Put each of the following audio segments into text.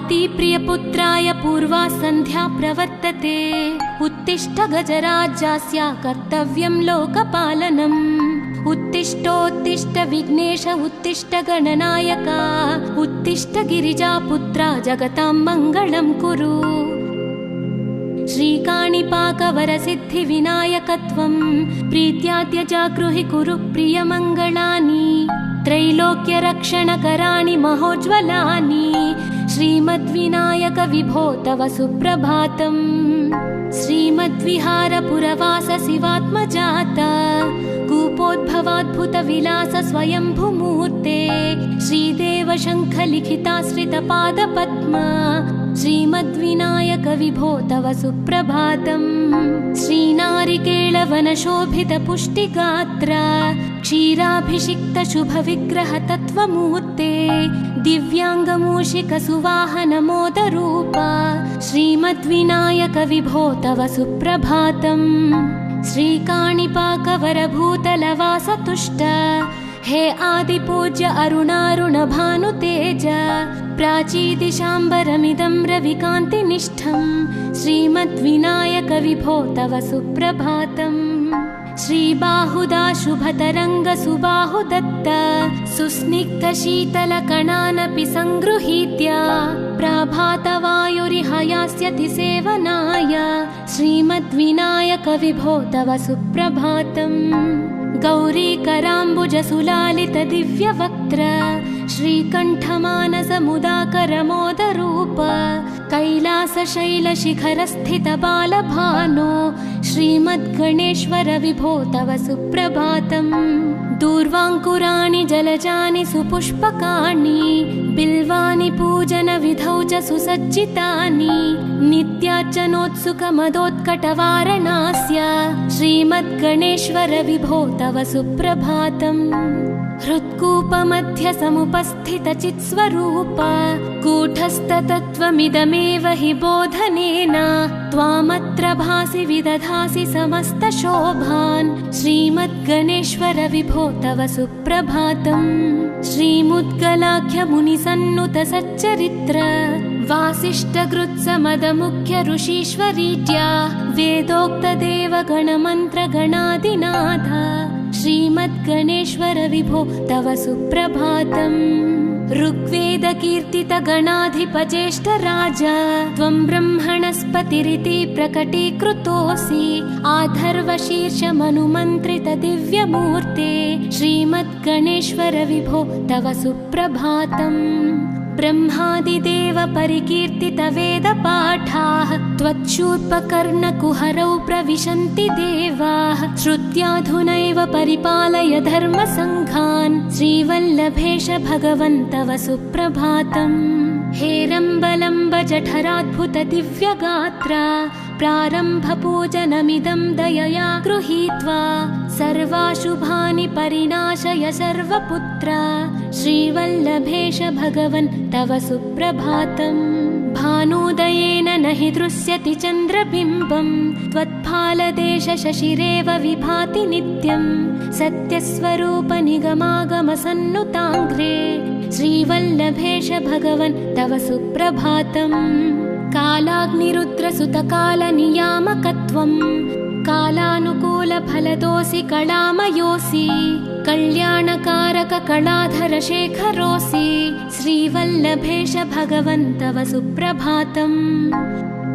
कुन्तीप्रियपुत्राय पूर्वा सन्ध्या प्रवर्तते। उत्तिष्ठ गजराज्यास्य कर्तव्यं लोकपालनम्। उत्तिष्ठोत्तिष्ठ विघ्नेश उत्तिष्ठ गणनायक। उत्तिष्ठ गिरिजापुत्रा जगतां मङ्गलं कुरु। श्रीकाणिपाकवरसिद्धिविनायकत्वं प्रीत्याद्य जागृहि कुरु प्रियमङ्गलानि। त्रैलोक्यरक्षणकराणि महोज्ज्वलानि। श्रीमद्विनायक विभो तव सुप्रभातम्। श्रीमद्विहारपुरवास शिवात्मजात कूपोद्भवाद्भुतविलास स्वयंभुमूर्ते। श्रीदेव शङ्खलिखिताश्रितपादपद्मा। श्रीमद्विनायक विभो तव सुप्रभातम्। श्रीनारिकेळवनशोभितपुष्टिगात्र क्षीराभिषिक्त शुभविग्रह तत्त्वमूर्ते। दिव्याङ्गमूषिकसुवाहनमोदरूप श्रीमद्विनायक विभो तव सुप्रभातम्। श्रीकाणिपाकवरभूतलवासतुष्ट हे आदिपूज्य अरुणारुणभानुतेज। प्राचीदिशाम्बरमिदं रविकान्तिनिष्ठं श्रीमद्विनायक विभो तव सुप्रभातम्। श्रीबाहुदा शुभतरङ्गसुबाहुदत्त सुस्निग्धशीतलकणानपि सङ्गृहीत्य प्राभातवायुरिह यास्यति सेवनाय श्रीमद्विनायक विभो तव सुप्रभातम्। गौरीकराम्बुजसुलालितदिव्यवक्त्र श्रीकण्ठमानसमुदाकरमोदरूप कैलासशैलशिखरस्थितबालभानो श्रीमद्गणेश्वर विभो तव सुप्रभातम्। दूर्वाङ्कुराणि जलजानि सुपुष्पकाणि बिल्वानि पूजनविधौ च सुसज्जितानि। नित्यार्चनोत्सुकमदोत्कटवारणास्य श्रीमद्गणेश्वर विभो तव सुप्रभातम्। हृत्कूपमध्य समुपस्थितचित्स्वरूप कूटस्थतत्त्वमिदमेव हि बोधनेन त्वामत्र भासि विदधासि समस्तशोभान् श्रीमद्गणेश्वर विभो तव सुप्रभातम्। श्रीमुद्गलाख्यमुनिसन्नुत सच्चरित्र वासिष्ठकृत्समदमुख्य ऋषीश्वरीत्या वेदोक्तदेवगणमन्त्रगणादिनाथ श्रीमद्गणेश्वर विभो तव सुप्रभातम्। ऋग्वेदकीर्तितगणाधिपज्येष्ठराज त्वं ब्रह्मणस्पतिरिति प्रकटीकृतोऽसि। आधर्वशीर्षमनुमन्त्रितदिव्यमूर्ते श्रीमद्गणेश्वर विभो तव सुप्रभातम्। ब्रह्मादिदेव परिकीर्तितवेदपाठाः त्वच्छूर्पकर्णकुहरौ प्रविशन्ति देवाः। श्रुत्याधुनैव परिपालय धर्मसङ्घान् श्रीवल्लभेश भगवन् तव सुप्रभातम्। हेरम्बलम्ब जठराद्भुत दिव्यगात्र प्रारम्भपूजनमिदं दयया गृहीत्वा सर्वाशुभानि परिनाशय सर्वपुत्र श्रीवल्लभेश भगवन् तव सुप्रभातम्। भानुदयेन न हि दृश्यति चन्द्रबिम्बं त्वत्फालदेश शशिरेव विभाति नित्यं। सत्यस्वरूप निगमागमसन्नुताङ्घ्रे श्रीवल्लभेश भगवन् तव सुप्रभातम्। कालाग्निरुद्रसुतकालनियामकत्वं कालानुकूलफलदोऽसि कलामयोऽसि। कल्याणकारक कलाधर शेखरोऽसि श्रीवल्लभेश भगवन् तव सुप्रभातम्।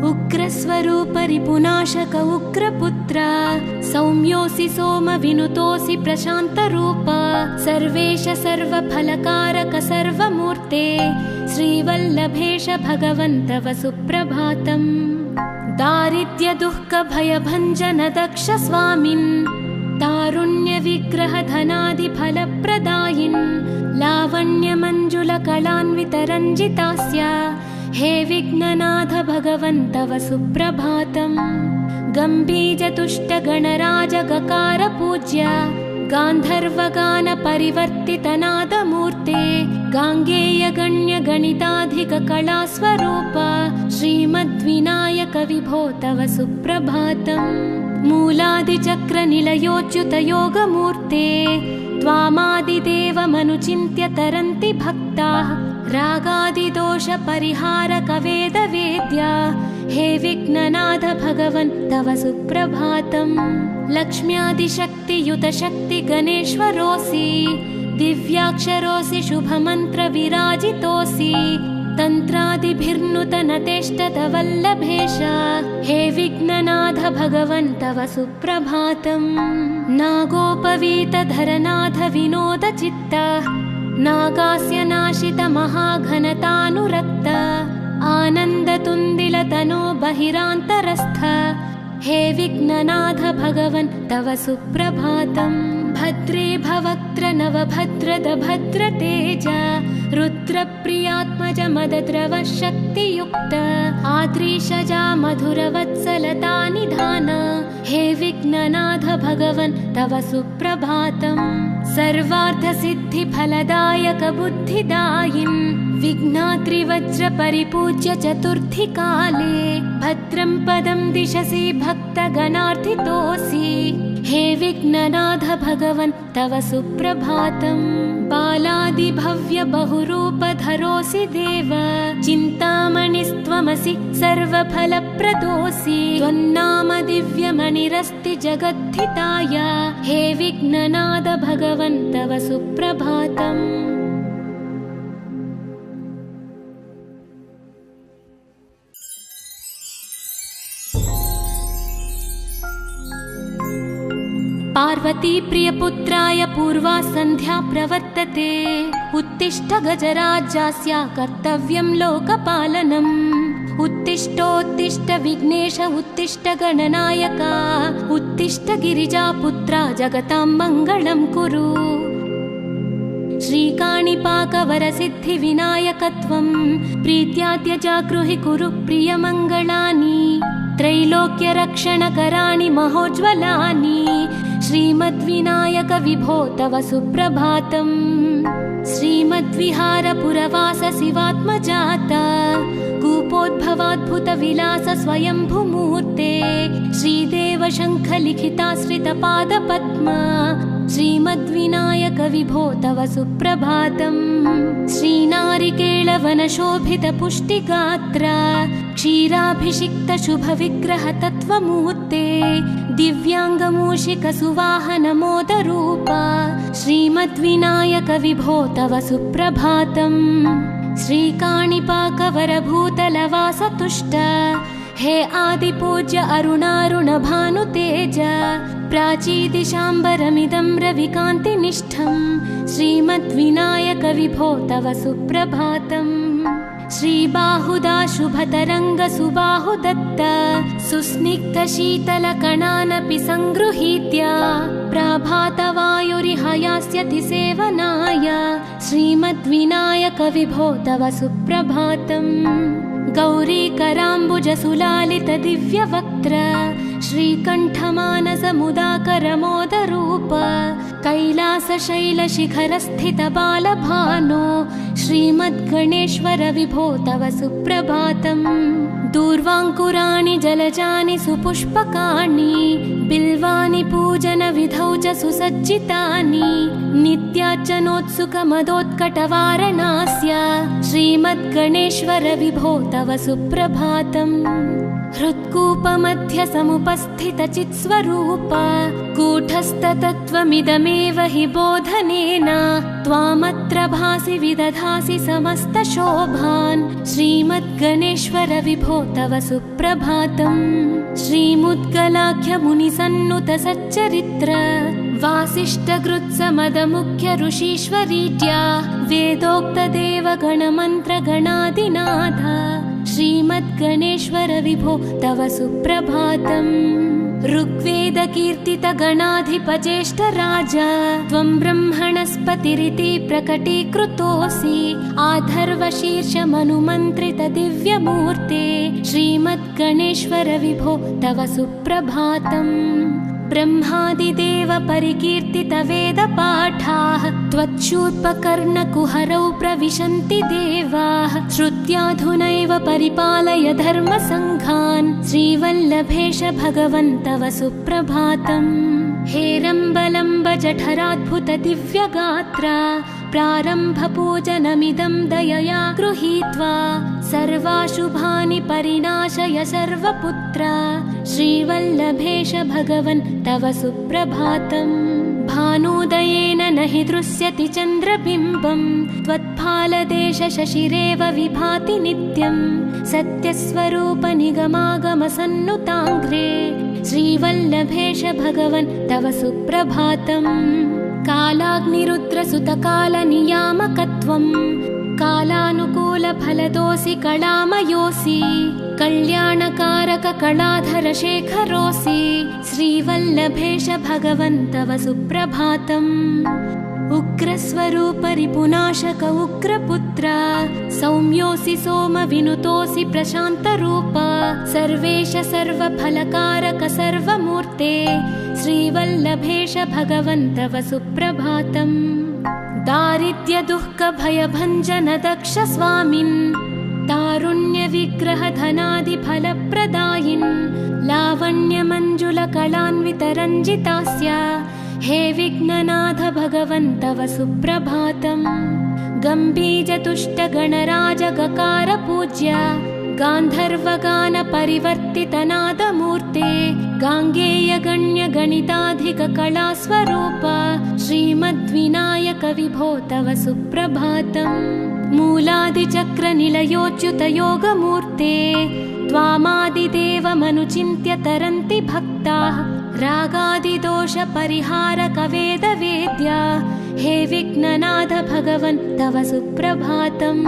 उग्रस्वरूप रिपुनाशक उग्रपुत्र सौम्योऽसि सोमविनुतोऽसि प्रशान्तरूप। सर्वेश सर्वफलकारक सर्वमूर्ते श्रीवल्लभेश भगवन् तव सुप्रभातम्। दारिद्र्यदुःखभयभञ्जन दक्ष स्वामिन् तारुण्यविग्रह धनादिफलप्रदायिन्। लावण्यमञ्जुलकलान्वितरञ्जितास्य हे विघ्ननाथ भगवन् तव सुप्रभातम्। गम्भीजतुष्टगणराज गकार पूज्य गान्धर्वगान परिवर्तितनादमूर्ते। गाङ्गेय गणिताधिक कलास्वरूप श्रीमद्विनायक विभो तव सुप्रभातम्। मूलादिचक्रनिलयोच्युत योगमूर्ते त्वामादिदेवमनुचिन्त्य तरन्ति भक्ताः रागादिदोषपरिहारक वेदवेद्या हे विघ्ननाथ भगवन् तव सुप्रभातम्। लक्ष्म्यादिशक्तियुत शक्ति गणेश्वरोऽसि दिव्याक्षरोऽसि शुभमन्त्र विराजितोऽसि तन्त्रादिभिर्नुतनतेष्टत वल्लभेश हे विघ्ननाथ भगवन् तव सुप्रभातम्। नागोपवीतधरनाथ विनोद चित्त नागास्य नाशित महाघनतानुरक्त आनन्दतुन्दिलतनो बहिरान्तरस्थ हे विघ्ननाथ भगवन् तव सुप्रभातम्। भद्रे भवक्त्र नवभद्रद भद्रतेज रुद्रप्रियात्मज मदद्रव शक्तियुक्त आद्रीशजा मधुरवत्सलता निधान हे विघ्ननाथ भगवन् तव सुप्रभातम्। सर्वार्थसिद्धिफलदायक बुद्धिदायिन् विघ्नात्रिवज्रपरिपूज्य चतुर्थी काले भद्रं पदं दिशसि भक्तगणार्थितोऽसि हे विघ्ननाथ भगवन् तव सुप्रभातम्। बालादिभव्य बहुरूपधरोऽसि देव चिन्तामणिस्त्वमसि सर्वफलप्रदोऽसि त्वन्नाम दिव्यमणिरस्ति जगद्धिताय हे विघ्ननाथ भगवन् तव सुप्रभातम्। पार्वती प्रियपुत्राय पूर्वा सन्ध्या प्रवर्तते उत्तिष्ठ गजराज्यास्य कर्तव्यं लोकपालनम्। उत्तिष्ठोत्तिष्ठ विघ्नेश उत्तिष्ठ गणनायक उत्तिष्ठ गिरिजापुत्रा जगतां मङ्गलं कुरु। श्रीकाणिपाकवरसिद्धिविनायकत्वं प्रीत्याद्य जागृहि कुरु प्रियमङ्गलानि त्रैलोक्यरक्षणकराणि महोज्ज्वलानि श्रीमद्विनायक विभो तव सुप्रभातम्। श्रीमद्विहारपुरवास शिवात्मजाता कूपोद्भवाद्भुत विलास स्वयंभुमूर्ते श्रीदेव शङ्खलिखिताश्रितपादपद्मा श्रीमद्विनायक विभो तव सुप्रभातम्। श्रीनारिकेळवनशोभित पुष्टिगात्र क्षीराभिषिक्त शुभविग्रह तत्त्वमूर्ते दिव्याङ्गमूषिक सुवाहन मोदरूपा श्रीमद्विनायक विभो तव सुप्रभातम्। श्रीकाणिपाकवरभूतलवास तुष्ट हे आदिपूज्य अरुणारुण भानुतेज प्राचीदिशाम्बरमिदं रविकान्तिनिष्ठं श्रीमद्विनायक विभो तव सुप्रभातम्। श्रीबाहुदा शुभतरङ्ग सुबाहुदत्त सुस्निग्ध शीतलकणानपि सङ्गृहीत्य प्रभातवायुरिहयास्यति सेवनाय श्रीमद्विनायक विभो तव सुप्रभातम्। गौरीकराम्बुजसुलालित दिव्यवक्त्र श्रीकण्ठमानसमुदाकरमोदरूप कैलासशैलशिखरस्थित बालभानो श्रीमद्गणेश्वर विभो तव सुप्रभातम्। दूर्वाङ्कुराणि जलजानि सुपुष्पकाणि बिल्वानि पूजनविधौ च सुसज्जितानि नित्यार्चनोत्सुकमदोत्कटवारणास्य श्रीमद्गणेश्वर विभो तव सुप्रभातम्। हृत्कूपमध्य समुपस्थित चित्स्वरूप कूटस्थतत्त्वमिदमेव हि बोधनेन त्वामत्र भासि विदधासि समस्तशोभान् श्रीमद्गणेश्वर विभो तव सुप्रभातम्। श्रीमुद्गलाख्य मुनिसन्नुत सच्चरित्र वासिष्ठकृत्समदमुख्य ऋषीश्वरीत्या वेदोक्त देवगणमन्त्र गणादिनाथ श्रीमद्गणेश्वर विभो तव सुप्रभातम्। ऋग्वेद कीर्तित गणाधिपज्येष्ठ राजा त्वं ब्रह्मणस्पतिरिति प्रकटीकृतोऽसि आधर्वशीर्ष मनुमन्त्रित दिव्यमूर्ते श्रीमद्गणेश्वर विभो तव सुप्रभातम्। ब्रह्मादिदेव परिकीर्तित वेदपाठाः त्वच्छूर्पकर्णकुहरौ प्रविशन्ति देवाः श्रुत्याधुनैव परिपालय धर्मसङ्घान् श्रीवल्लभेश भगवन् तव सुप्रभातम्। हेरम्बलम्ब जठराद्भुत दिव्यगात्र प्रारम्भपूजनमिदं दयया गृहीत्वा सर्वाशुभानि परिनाशय सर्वपुत्र श्रीवल्लभेश भगवन् तव सुप्रभातम् भानुदयेन न हि दृश्यति चन्द्रबिम्बं त्वत्फालदेश शशिरेव विभाति नित्यं सत्यस्वरूप निगमागमसन्नुताङ्घ्रे श्रीवल्लभेश भगवन् तव सुप्रभातम् कालाग्निरुद्रसुतकालनियामकत्वं कालानुकूलफलदोऽसि कलामयोऽसि कल्याणकारक कलाधरशेखरोऽसि श्रीवल्लभेश भगवन् तव सुप्रभातम् उग्रस्वरूप रिपुनाशक उग्रपुत्र सौम्योऽसि सोमविनुतोऽसि प्रशान्तरूप सर्वेश सर्वफलकारक सर्वमूर्ते श्रीवल्लभेश भगवन् तव सुप्रभातम् दारिद्र्यदुःखभयभञ्जन दक्ष स्वामिन् तारुण्यविग्रहधनादिफलप्रदायिन् लावण्यमञ्जुलकलान्वितरञ्जितास्य हे विघ्ननाथ भगवन् तव सुप्रभातम् गम्भीजतुष्टगणराजगकार पूज्य गान्धर्वगानपरिवर्तितनादमूर्ते गाङ्गेयगण्यगणिताधिककलास्वरूप श्रीमद्विनायक विभो तव सुप्रभातम् मूलादिचक्रनिलयोच्युतयोगमूर्ते त्वामादिदेवमनुचिन्त्य तरन्ति भक्ताः रागादिदोषपरिहारकवेदवेद्य हे विघ्ननाथ भगवन् तव सुप्रभातम्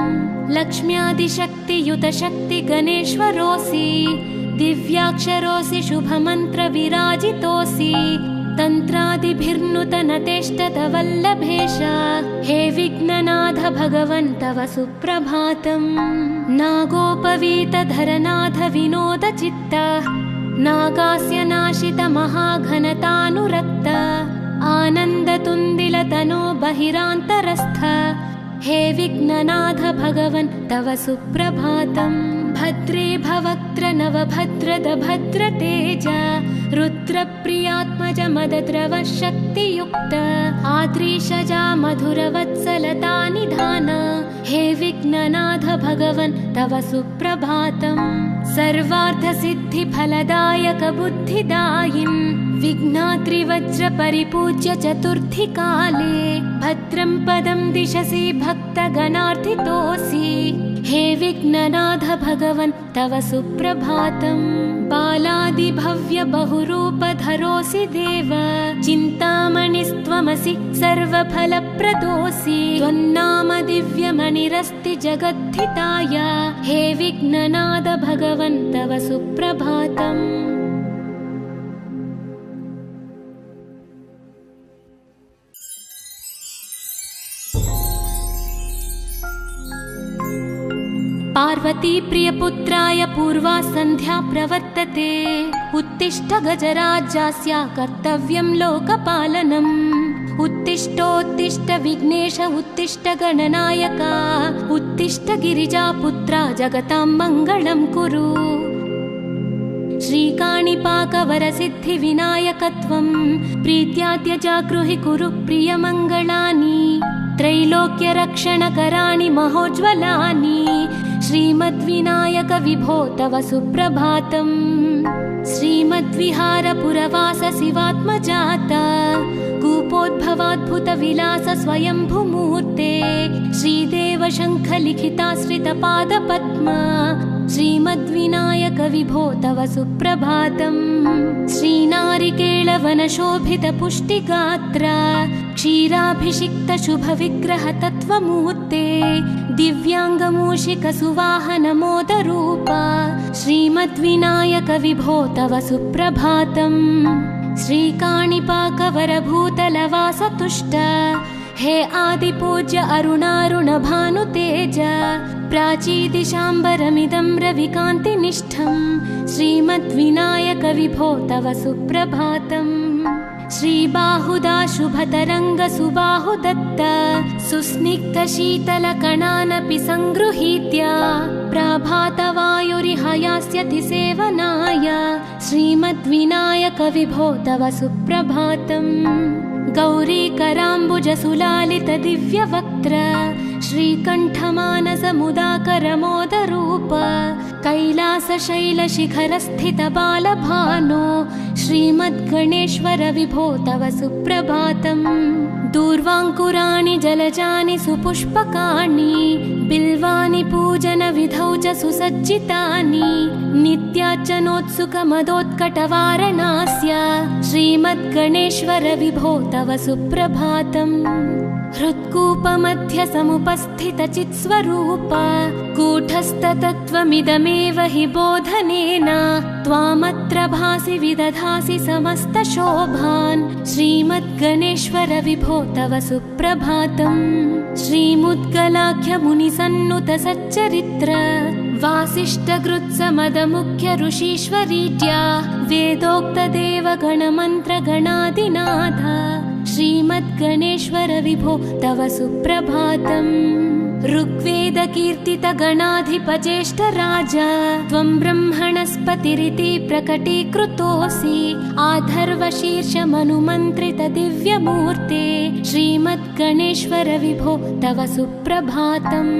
लक्ष्म्यादिशक्तियुतशक्तिगणेश्वरोऽसि दिव्याक्षरोऽसि शुभमन्त्रविराजितोऽसि तन्त्रादिभिर्नुतनतेष्टतवल्लभेश हे विघ्ननाथ भगवन् तव सुप्रभातम् नागोपवीतधरनाथ विनोदचित्त नागास्य नाशित महाघनतानुरक्त आनन्दतुन्दिलतनो बहिरान्तरस्थ हे विघ्ननाथ भगवन् तव सुप्रभातम् भद्रे भवक्त्र नवभद्रद भद्रतेज रुद्रप्रियात्मज मदद्रव शक्तियुक्त आद्रीशजा मधुरवत्सलता निधान हे विघ्ननाथ भगवन् तव सुप्रभातम् सर्वार्थसिद्धिफलदायक बुद्धिदायिन् विघ्नात्रिवज्रपरिपूज्य चतुर्थी काले भद्रं पदं दिशसि भक्तगणार्थितोऽसि हे विघ्ननाथ भगवन् तव सुप्रभातम् बालादिभव्य बहुरूपधरोऽसि देव चिन्तामणिस्त्वमसि सर्वफलप्रदोऽसि त्वन्नाम दिव्यमणिरस्ति जगद्धिताय हे विघ्ननाथ भगवन् तव सुप्रभातम् पार्वती प्रियपुत्राय पूर्वा सन्ध्या प्रवर्तते उत्तिष्ठ गजराज्यास्य कर्तव्यं लोकपालनम् उत्तिष्ठोत्तिष्ठ विघ्नेश उत्तिष्ठ गणनायक उत्तिष्ठ गिरिजापुत्रा जगतां मङ्गलं कुरु श्रीकाणिपाकवरसिद्धिविनायकत्वं प्रीत्याद्य जागृहि कुरु प्रियमङ्गलानि त्रैलोक्यरक्षणकराणि महोज्ज्वलानि श्रीमद्विनायक विभो तव सुप्रभातम् श्रीमद्विहारपुरवास शिवात्मजात कूपोद्भवाद्भुतविलास स्वयंभुमूर्ते श्रीदेव शङ्खलिखिताश्रितपादपद्म श्रीमद्विनायक विभो तव सुप्रभातम् श्रीनारिकेळवनशोभितपुष्टिगात्र क्षीराभिषिक्त शुभविग्रह तत्त्वमूर्ते दिव्याङ्गमूषिकसुवाहनमोदरूप श्रीमद्विनायक विभो तव सुप्रभातम् श्रीकाणिपाकवरभूतलवासतुष्ट हे आदिपूज्य अरुणारुणभानुतेज प्राचीदिशाम्बरमिदं रविकान्तिनिष्ठं श्रीमद्विनायक विभो तव सुप्रभातम् श्रीबाहुदा शुभतरङ्ग सुबाहुदत्त सुस्निग्धशीतलकणानपि सङ्गृहीत्य प्राभातवायुरिहयास्यति सेवनाय श्रीमद्विनायक विभो तव सुप्रभातम् गौरीकराम्बुजसुलालित दिव्यवक्त्र श्रीकण्ठमानसमुदाकरमोदरूप कैलासशैलशिखरस्थित बालभानो श्रीमद्गणेश्वर विभो तव सुप्रभातम् दूर्वाङ्कुराणि जलजानि सुपुष्पकाणि बिल्वानि पूजनविधौ च सुसज्जितानि नित्यार्चनोत्सुकमदोत्कटवारणास्य श्रीमद्गणेश्वर विभो तव सुप्रभातम् हृत्कूपमध्यसमुपस्थितचित्स्वरूप कूटस्थतत्त्वमिदमेव हि बोधनेन त्वामत्र भासि विदधासि समस्तशोभान् श्रीमद्गणेश्वर विभो तव सुप्रभातम् श्रीमुद्गलाख्यमुनिसन्नुत सच्चरित्र वासिष्ठकृत्समदमुख्य ऋषीश्वरीज्या वेदोक्तदेवगणमन्त्रगणादिनाथ श्रीमद्गणेश्वर विभो तव सुप्रभातम् ऋग्वेदकीर्तितगणाधिपज्येष्ठराज त्वं ब्रह्मणस्पतिरिति प्रकटीकृतोऽसि आधर्वशीर्षमनुमन्त्रित दिव्यमूर्ते श्रीमद्गणेश्वर विभो तव सुप्रभातम्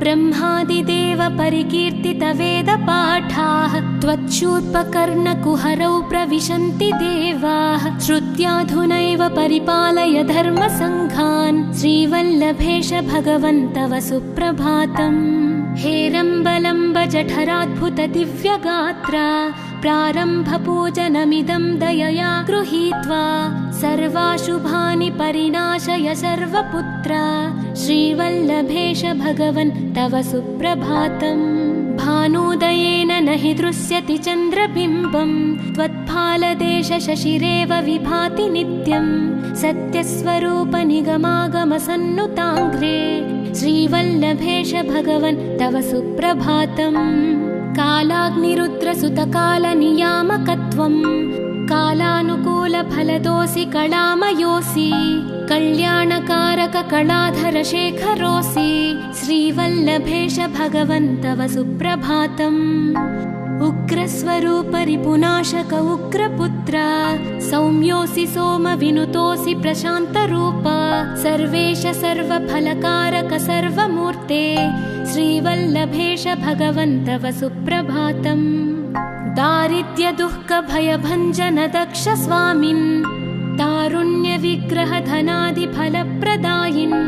ब्रह्मादिदेव परिकीर्तित वेदपाठाः त्वच्छूर्पकर्णकुहरौ प्रविशन्ति देवाः श्रुत्याधुनैव परिपालय धर्मसङ्घान् श्रीवल्लभेश भगवन् तव सुप्रभातम् हेरम्बलम्ब जठराद्भुत दिव्यगात्रा प्रारम्भपूजनमिदं दयया गृहीत्वा सर्वाशुभानि परिनाशय सर्वपुत्र श्रीवल्लभेश भगवन् तव सुप्रभातम् भानुदयेन न हि दृश्यति चन्द्रबिम्बं त्वत्फालदेश शशिरेव विभाति नित्यं सत्यस्वरूप निगमागमसन्नुताङ्घ्रे श्रीवल्लभेश भगवन् तव सुप्रभातम् कालाग्निरुद्रसुतकालनियामकत्वम् कालानुकूलफलदोऽसि कलामयोऽसि कल्याणकारक कलाधर शेखरोऽसि श्रीवल्लभेश भगवन् तव सुप्रभातम् उग्रस्वरूप रिपुनाशक उग्रपुत्र सौम्योऽसि सोमविनुतोऽसि प्रशान्तरूप सर्वेश सर्वफलकारक सर्वमूर्ते श्रीवल्लभेश भगवन् तव सुप्रभातम् दारिद्र्यदुःखभयभञ्जन दक्ष स्वामिन् तारुण्यविग्रहधनादिफलप्रदायिन्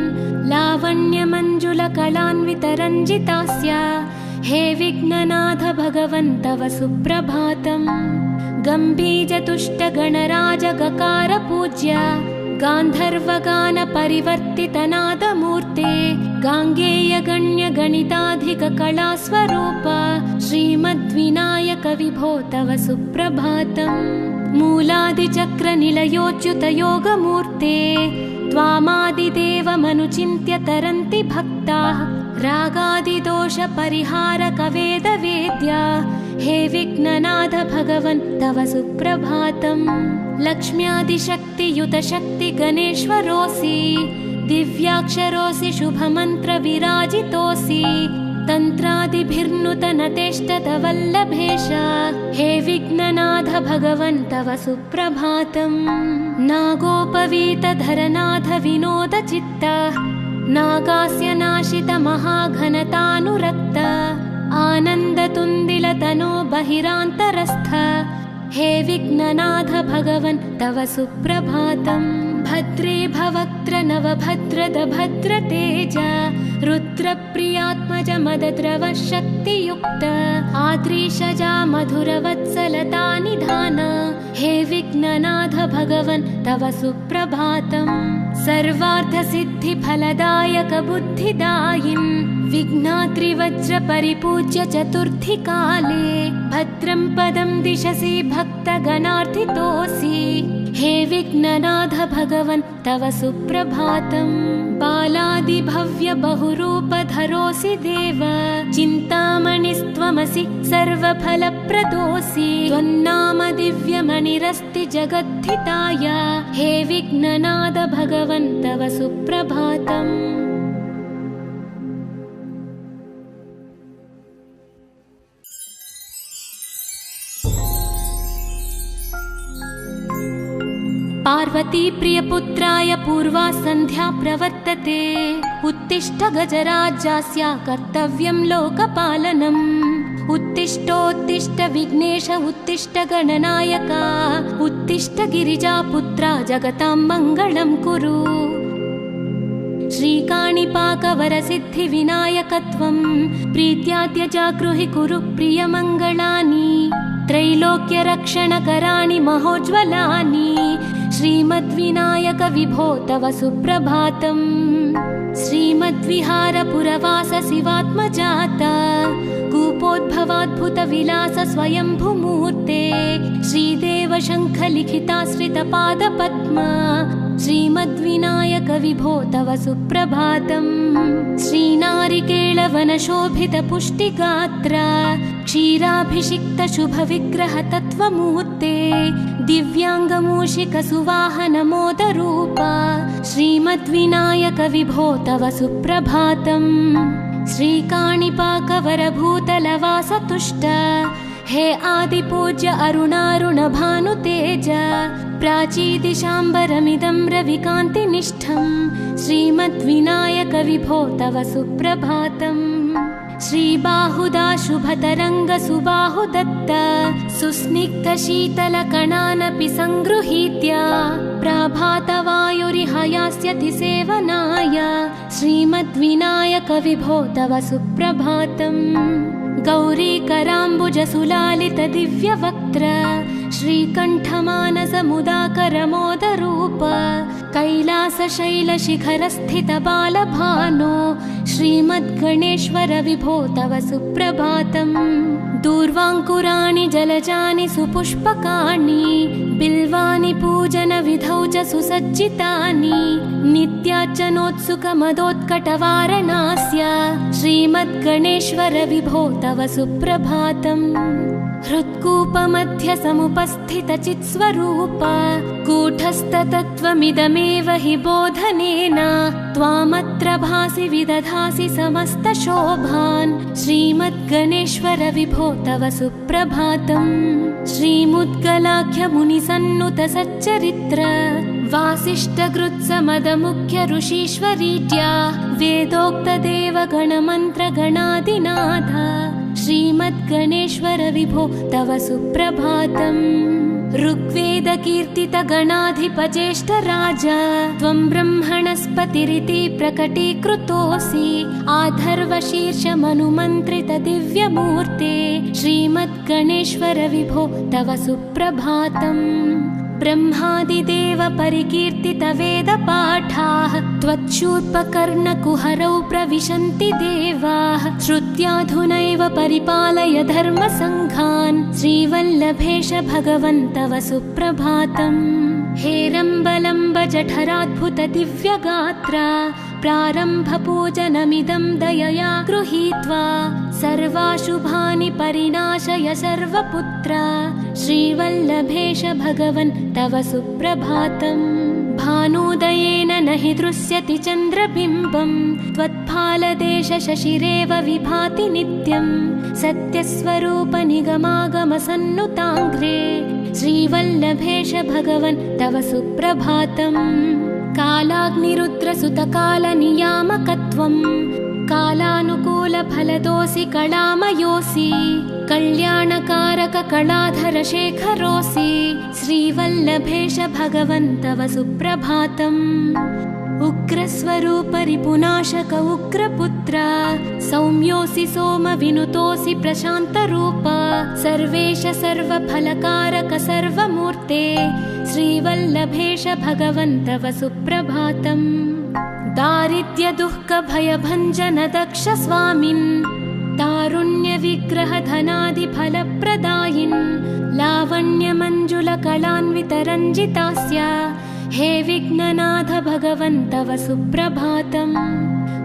लावण्यमञ्जुलकलान्वितरञ्जितास्य हे विघ्ननाथ भगवन् तव सुप्रभातम् गम्भीजतुष्टगणराजगकार पूज्य गान्धर्वगान परिवर्तितनादमूर्ते गाङ्गेयगण्यगणिताधिककलास्वरूप श्रीमद्विनायक विभो तव सुप्रभातम् मूलादिचक्रनिलयोच्युत योगमूर्ते त्वामादिदेवमनुचिन्त्य तरन्ति भक्ताः रागादिदोषपरिहारक वेदवेद्या हे विघ्ननाथ भगवन् तव सुप्रभातम् लक्ष्म्यादिशक्तियुत शक्ति गणेश्वरोऽसि दिव्याक्षरोऽसि शुभमन्त्र विराजितोऽसि तन्त्रादिभिर्नुत नतेष्टत वल्लभेश हे विघ्ननाथ भगवन् तव सुप्रभातम् नागोपवीतधरनाथ विनोदचित्त नागास्य नाशित महाघनतानुरक्त आनन्दतुन्दिलतनो बहिरान्तरस्थ हे विघ्ननाथ भगवन् तव सुप्रभातम् भद्रे भवक्त्र नवभद्रद भद्रतेज रुद्रप्रियात्मज मदद्रव शक्तियुक्त आद्रीशजा मधुरवत्सलता निधान हे विघ्ननाथ भगवन् तव सुप्रभातम् सर्वार्थसिद्धिफलदायक बुद्धिदायिन् विघ्नात्रिवज्र परिपूज्य चतुर्थी काले भद्रं पदं दिशसि भक्तगणार्थितोऽसि हे विघ्ननाथ भगवन् तव सुप्रभातम् बालादिभव्य बहुरूपधरोऽसि देव चिन्तामणिस्त्वमसि सर्वफलप्रदोऽसि त्वन्नाम दिव्यमणिरस्ति जगद्धिताय हे विघ्ननाथ भगवन् तव सुप्रभातम् पार्वती प्रियपुत्राय पूर्वा सन्ध्या प्रवर्तते। उत्तिष्ठ गजराज्यास्य कर्तव्यं लोकपालनम्। उत्तिष्ठोत्तिष्ठ विघ्नेश उत्तिष्ठ गणनायक। उत्तिष्ठ गिरिजापुत्रा जगतां मङ्गलं कुरु। श्रीकाणिपाकवरसिद्धिविनायकत्वं प्रीत्याद्य जागृहि कुरु प्रियमङ्गलानि। त्रैलोक्यरक्षणकराणि महोज्ज्वलानि। श्रीमद्विनायक विभो तव सुप्रभातम्। श्रीमद्विहारपुरवास शिवात्मजात कूपोद्भवाद्भुतविलास स्वयंभुमूर्ते। श्रीदेव शङ्खलिखिताश्रितपादपद्म। श्रीमद्विनायक विभो तव सुप्रभातम्। श्रीनारिकेळवनशोभितपुष्टिगात्र क्षीराभिषिक्त शुभविग्रह तत्त्वमूर्ते। दिव्याङ्गमूषिकसुवाहनमोदरूप श्रीमद्विनायक विभो तव सुप्रभातम्। श्रीकाणिपाकवरभूतलवासतुष्ट हे आदिपूज्य अरुणारुणभानुतेज। प्राचीदिशाम्बरमिदं रविकान्तिनिष्ठं श्रीमद्विनायक विभो तव सुप्रभातम्। श्रीबाहुदा शुभतरङ्गसुबाहुदत्त सुस्निग्धशीतलकणानपि सङ्गृहीत्य प्रभातवायुरिहयास्यति सेवनाय श्रीमद्विनायक विभो तव सुप्रभातम्। गौरीकराम्बुजसुलालित दिव्यवक्त्र श्रीकण्ठमानसमुदाकरमोदरूप कैलासशैलशिखरस्थित बालभानो श्रीमद्गणेश्वर विभो तव सुप्रभातम्। दूर्वाङ्कुराणि जलजानि सुपुष्पकाणि बिल्वानि पूजनविधौ च सुसज्जितानि। नित्यार्चनोत्सुकमदोत्कटवारणास्य श्रीमद्गणेश्वर विभो तव सुप्रभातम्। हृत्कूपमध्य समुपस्थितचित्स्वरूप कूटस्थतत्त्वमिदमेव हि बोधनेन त्वामत्र भासि विदधासि समस्तशोभान् श्रीमद्गणेश्वर विभो तव सुप्रभातम्। श्रीमुद्गलाख्यमुनिसन्नुत सच्चरित्र वासिष्ठगृत्समदमुख्य ऋषीश्वरीड्या वेदोक्तदेवगणमन्त्रगणादिनाथ श्रीमद्गणेश्वर विभो तव सुप्रभातम्। ऋग्वेदकीर्तितगणाधिपज्येष्ठराज त्वं ब्रह्मणस्पतिरिति प्रकटीकृतोऽसि। आधर्वशीर्षमनुमन्त्रित दिव्यमूर्ते श्रीमद्गणेश्वर विभो तव सुप्रभातम्। ब्रह्मादिदेव परिकीर्तित वेदपाठाः त्वच्छूर्पकर्णकुहरौ प्रविशन्ति देवाः। श्रुत्याधुनैव परिपालय धर्मसङ्घान् श्रीवल्लभेश भगवन् तव सुप्रभातम्। हेरम्बलम्ब जठराद्भुत दिव्यगात्रा प्रारम्भपूजनमिदं दयया गृहीत्वा सर्वाशुभानि परिनाशय सर्वपुत्र श्रीवल्लभेश भगवन् तव सुप्रभातम्। भानुदयेन न हि दृश्यति चन्द्रबिम्बं त्वत्फालदेश शशिरेव विभाति नित्यं। सत्यस्वरूप निगमागमसन्नुताङ्घ्रे श्रीवल्लभेश भगवन् तव सुप्रभातम्। कालाग्निरुद्रसुतकालनियामकत्वं कालानुकूलफलदोऽसि कलामयोऽसि। कल्याणकारक कलाधर शेखरोऽसि श्रीवल्लभेश भगवन् तव सुप्रभातम्। उग्रस्वरूप रिपुनाशक उग्रपुत्र सौम्योऽसि सोमविनुतोऽसि प्रशान्तरूप सर्वेश सर्वफलकारक सर्वमूर्ते श्रीवल्लभेश भगवन् तव सुप्रभातम्। दारिद्र्य दुःख भयभञ्जन दक्ष स्वामिन् तारुण्य विग्रह धनादि फलप्रदायिन् लावण्य मंजुल कलान्वित रञ्जितास्य हे विघ्ननाथ भगवन् तव सुप्रभातम्।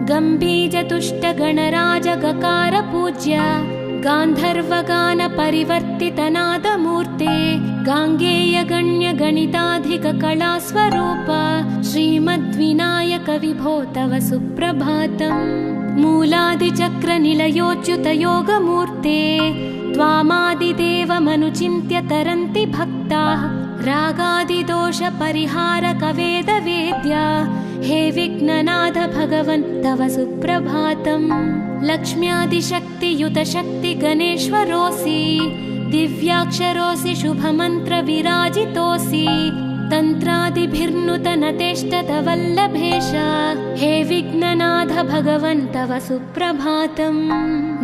गम्भीर तुष्ट गणराज गकार पूज्य गान्धर्वगान परिवर्तित नादमूर्ते गाङ्गेयगण्यगणिताधिककलास्वरूप श्रीमद्विनायक विभो तव सुप्रभातम्। मूलादिचक्रनिलयोच्युतयोगमूर्ते त्वामादिदेवमनुचिन्त्य तरन्ति भक्ताः। रागादिदोषपरिहारकवेदवेद्या हे विघ्ननाथ भगवन् तव सुप्रभातम्। लक्ष्म्यादिशक्तियुतशक्तिगणेश्वरोऽसि दिव्याक्षरोऽसि शुभमन्त्रविराजितोऽसि। तन्त्रादिभिर्नुतनतेष्टतवल्लभेश हे विघ्ननाथ भगवन् तव सुप्रभातम्।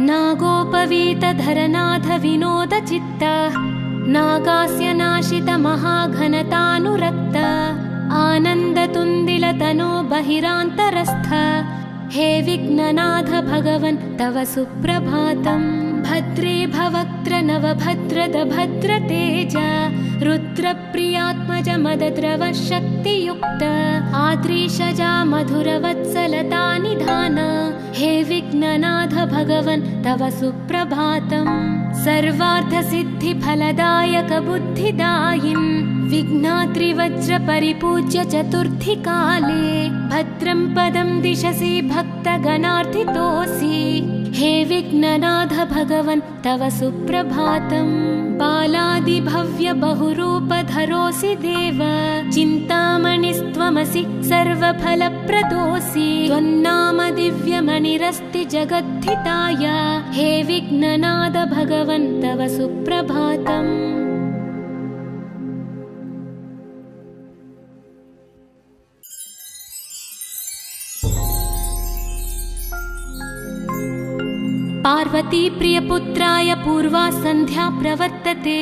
नागोपवीतधरनाथ विनोदचित्त नागास्य नाशित महाघनतानुरक्त आनन्दतुन्दिलतनो बहिरान्तरस्थ हे विघ्ननाथ भगवन् तव सुप्रभातम्। भद्रे भवक्त्र नवभद्रद भद्रतेज रुद्रप्रियात्मज मदद्रव शक्तियुक्त आद्रीशजा मधुरवत्सलता निधान हे विघ्ननाथ भगवन् तव सुप्रभातम्। सर्वार्थसिद्धिफलदायक बुद्धिदायिन् विघ्नात्रिवज्रपरिपूज्य चतुर्थीकाले भद्रं पदं दिशसि भक्तगणार्थितोऽसि हे विघ्ननाथ भगवन् तव सुप्रभातम्। बालादिभव्य बहुरूपधरोऽसि देव चिन्तामणिस्त्वमसि सर्वफलप्रदोऽसि। त्वन्नाम दिव्यमणिरस्ति जगद्धिताय हे विघ्ननाथ भगवन् तव सुप्रभातम्। पार्वती प्रियपुत्राय पूर्वा सन्ध्या प्रवर्तते